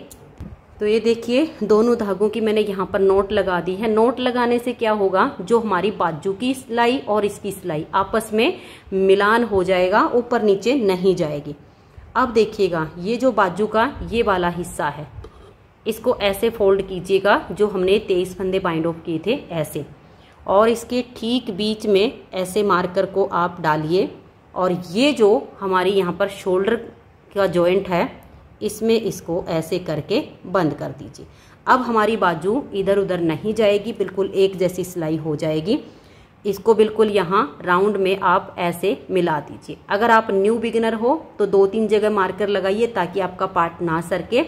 तो ये देखिए दोनों धागों की मैंने यहाँ पर नोट लगा दी है। नोट लगाने से क्या होगा, जो हमारी बाजू की सिलाई और इसकी सिलाई आपस में मिलान हो जाएगा, ऊपर नीचे नहीं जाएगी। अब देखिएगा ये जो बाजू का ये वाला हिस्सा है, इसको ऐसे फोल्ड कीजिएगा जो हमने 23 फंदे बाइंड ऑफ किए थे ऐसे, और इसके ठीक बीच में ऐसे मार्कर को आप डालिए, और ये जो हमारी यहाँ पर शोल्डर का जॉइंट है इसमें इसको ऐसे करके बंद कर दीजिए। अब हमारी बाजू इधर उधर नहीं जाएगी, बिल्कुल एक जैसी सिलाई हो जाएगी। इसको बिल्कुल यहाँ राउंड में आप ऐसे मिला दीजिए। अगर आप न्यू बिगिनर हो तो 2-3 जगह मार्कर लगाइए ताकि आपका पार्ट ना सरके,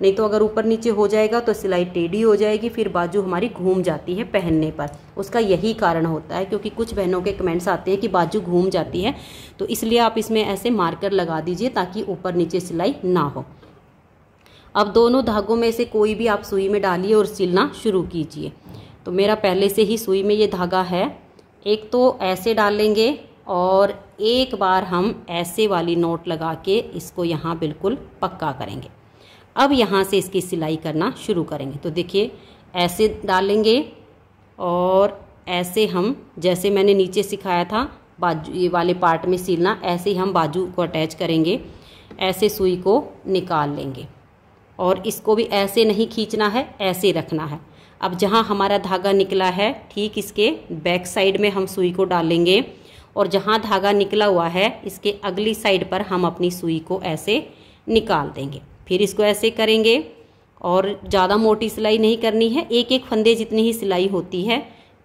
नहीं तो अगर ऊपर नीचे हो जाएगा तो सिलाई टेढ़ी हो जाएगी, फिर बाजू हमारी घूम जाती है पहनने पर। उसका यही कारण होता है, क्योंकि कुछ बहनों के कमेंट्स आते हैं कि बाजू घूम जाती है, तो इसलिए आप इसमें ऐसे मार्कर लगा दीजिए ताकि ऊपर नीचे सिलाई ना हो। अब दोनों धागों में से कोई भी आप सुई में डालिए और सिलना शुरू कीजिए। तो मेरा पहले से ही सुई में ये धागा है, एक तो ऐसे डालेंगे और एक बार हम ऐसे वाली नोट लगा के इसको यहाँ बिल्कुल पक्का करेंगे। अब यहाँ से इसकी सिलाई करना शुरू करेंगे। तो देखिए ऐसे डालेंगे और ऐसे हम, जैसे मैंने नीचे सिखाया था बाजू ये वाले पार्ट में सिलना, ऐसे ही हम बाजू को अटैच करेंगे। ऐसे सुई को निकाल लेंगे और इसको भी ऐसे नहीं खींचना है, ऐसे रखना है। अब जहाँ हमारा धागा निकला है ठीक इसके बैक साइड में हम सुई को डालेंगे, और जहाँ धागा निकला हुआ है इसके अगली साइड पर हम अपनी सुई को ऐसे निकाल देंगे। फिर इसको ऐसे करेंगे, और ज़्यादा मोटी सिलाई नहीं करनी है, एक एक फंदे जितनी ही सिलाई होती है।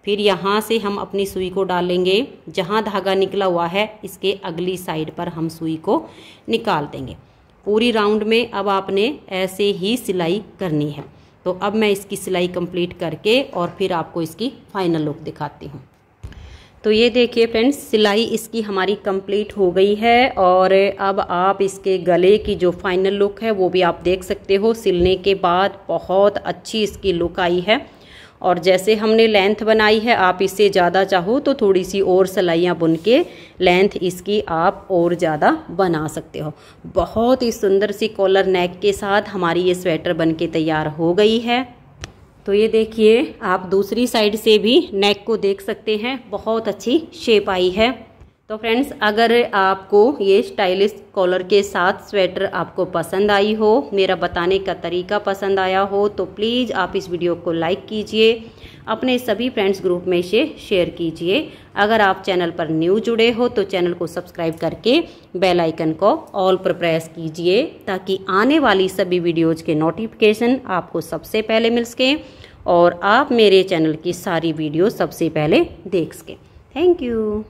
फिर यहाँ से हम अपनी सुई को डालेंगे, जहाँ धागा निकला हुआ है इसके अगली साइड पर हम सुई को निकाल देंगे। पूरी राउंड में अब आपने ऐसे ही सिलाई करनी है। तो अब मैं इसकी सिलाई कंप्लीट करके और फिर आपको इसकी फाइनल लुक दिखाती हूँ। तो ये देखिए फ्रेंड्स, सिलाई इसकी हमारी कंप्लीट हो गई है, और अब आप इसके गले की जो फाइनल लुक है वो भी आप देख सकते हो। सिलने के बाद बहुत अच्छी इसकी लुक आई है, और जैसे हमने लेंथ बनाई है आप इससे ज़्यादा चाहो तो थोड़ी सी और सिलाइयाँ बुन के लेंथ इसकी आप और ज़्यादा बना सकते हो। बहुत ही सुंदर सी कॉलर नेक के साथ हमारी ये स्वेटर बन के तैयार हो गई है। तो ये देखिए आप दूसरी साइड से भी नेक को देख सकते हैं, बहुत अच्छी शेप आई है। तो फ्रेंड्स, अगर आपको ये स्टाइलिश कॉलर के साथ स्वेटर आपको पसंद आई हो, मेरा बताने का तरीका पसंद आया हो, तो प्लीज़ आप इस वीडियो को लाइक कीजिए, अपने सभी फ्रेंड्स ग्रुप में से शेयर कीजिए। अगर आप चैनल पर न्यू जुड़े हो तो चैनल को सब्सक्राइब करके बेल आइकन को ऑल पर प्रेस कीजिए, ताकि आने वाली सभी वीडियोज़ के नोटिफिकेशन आपको सबसे पहले मिल सके और आप मेरे चैनल की सारी वीडियो सबसे पहले देख सकें। Thank you.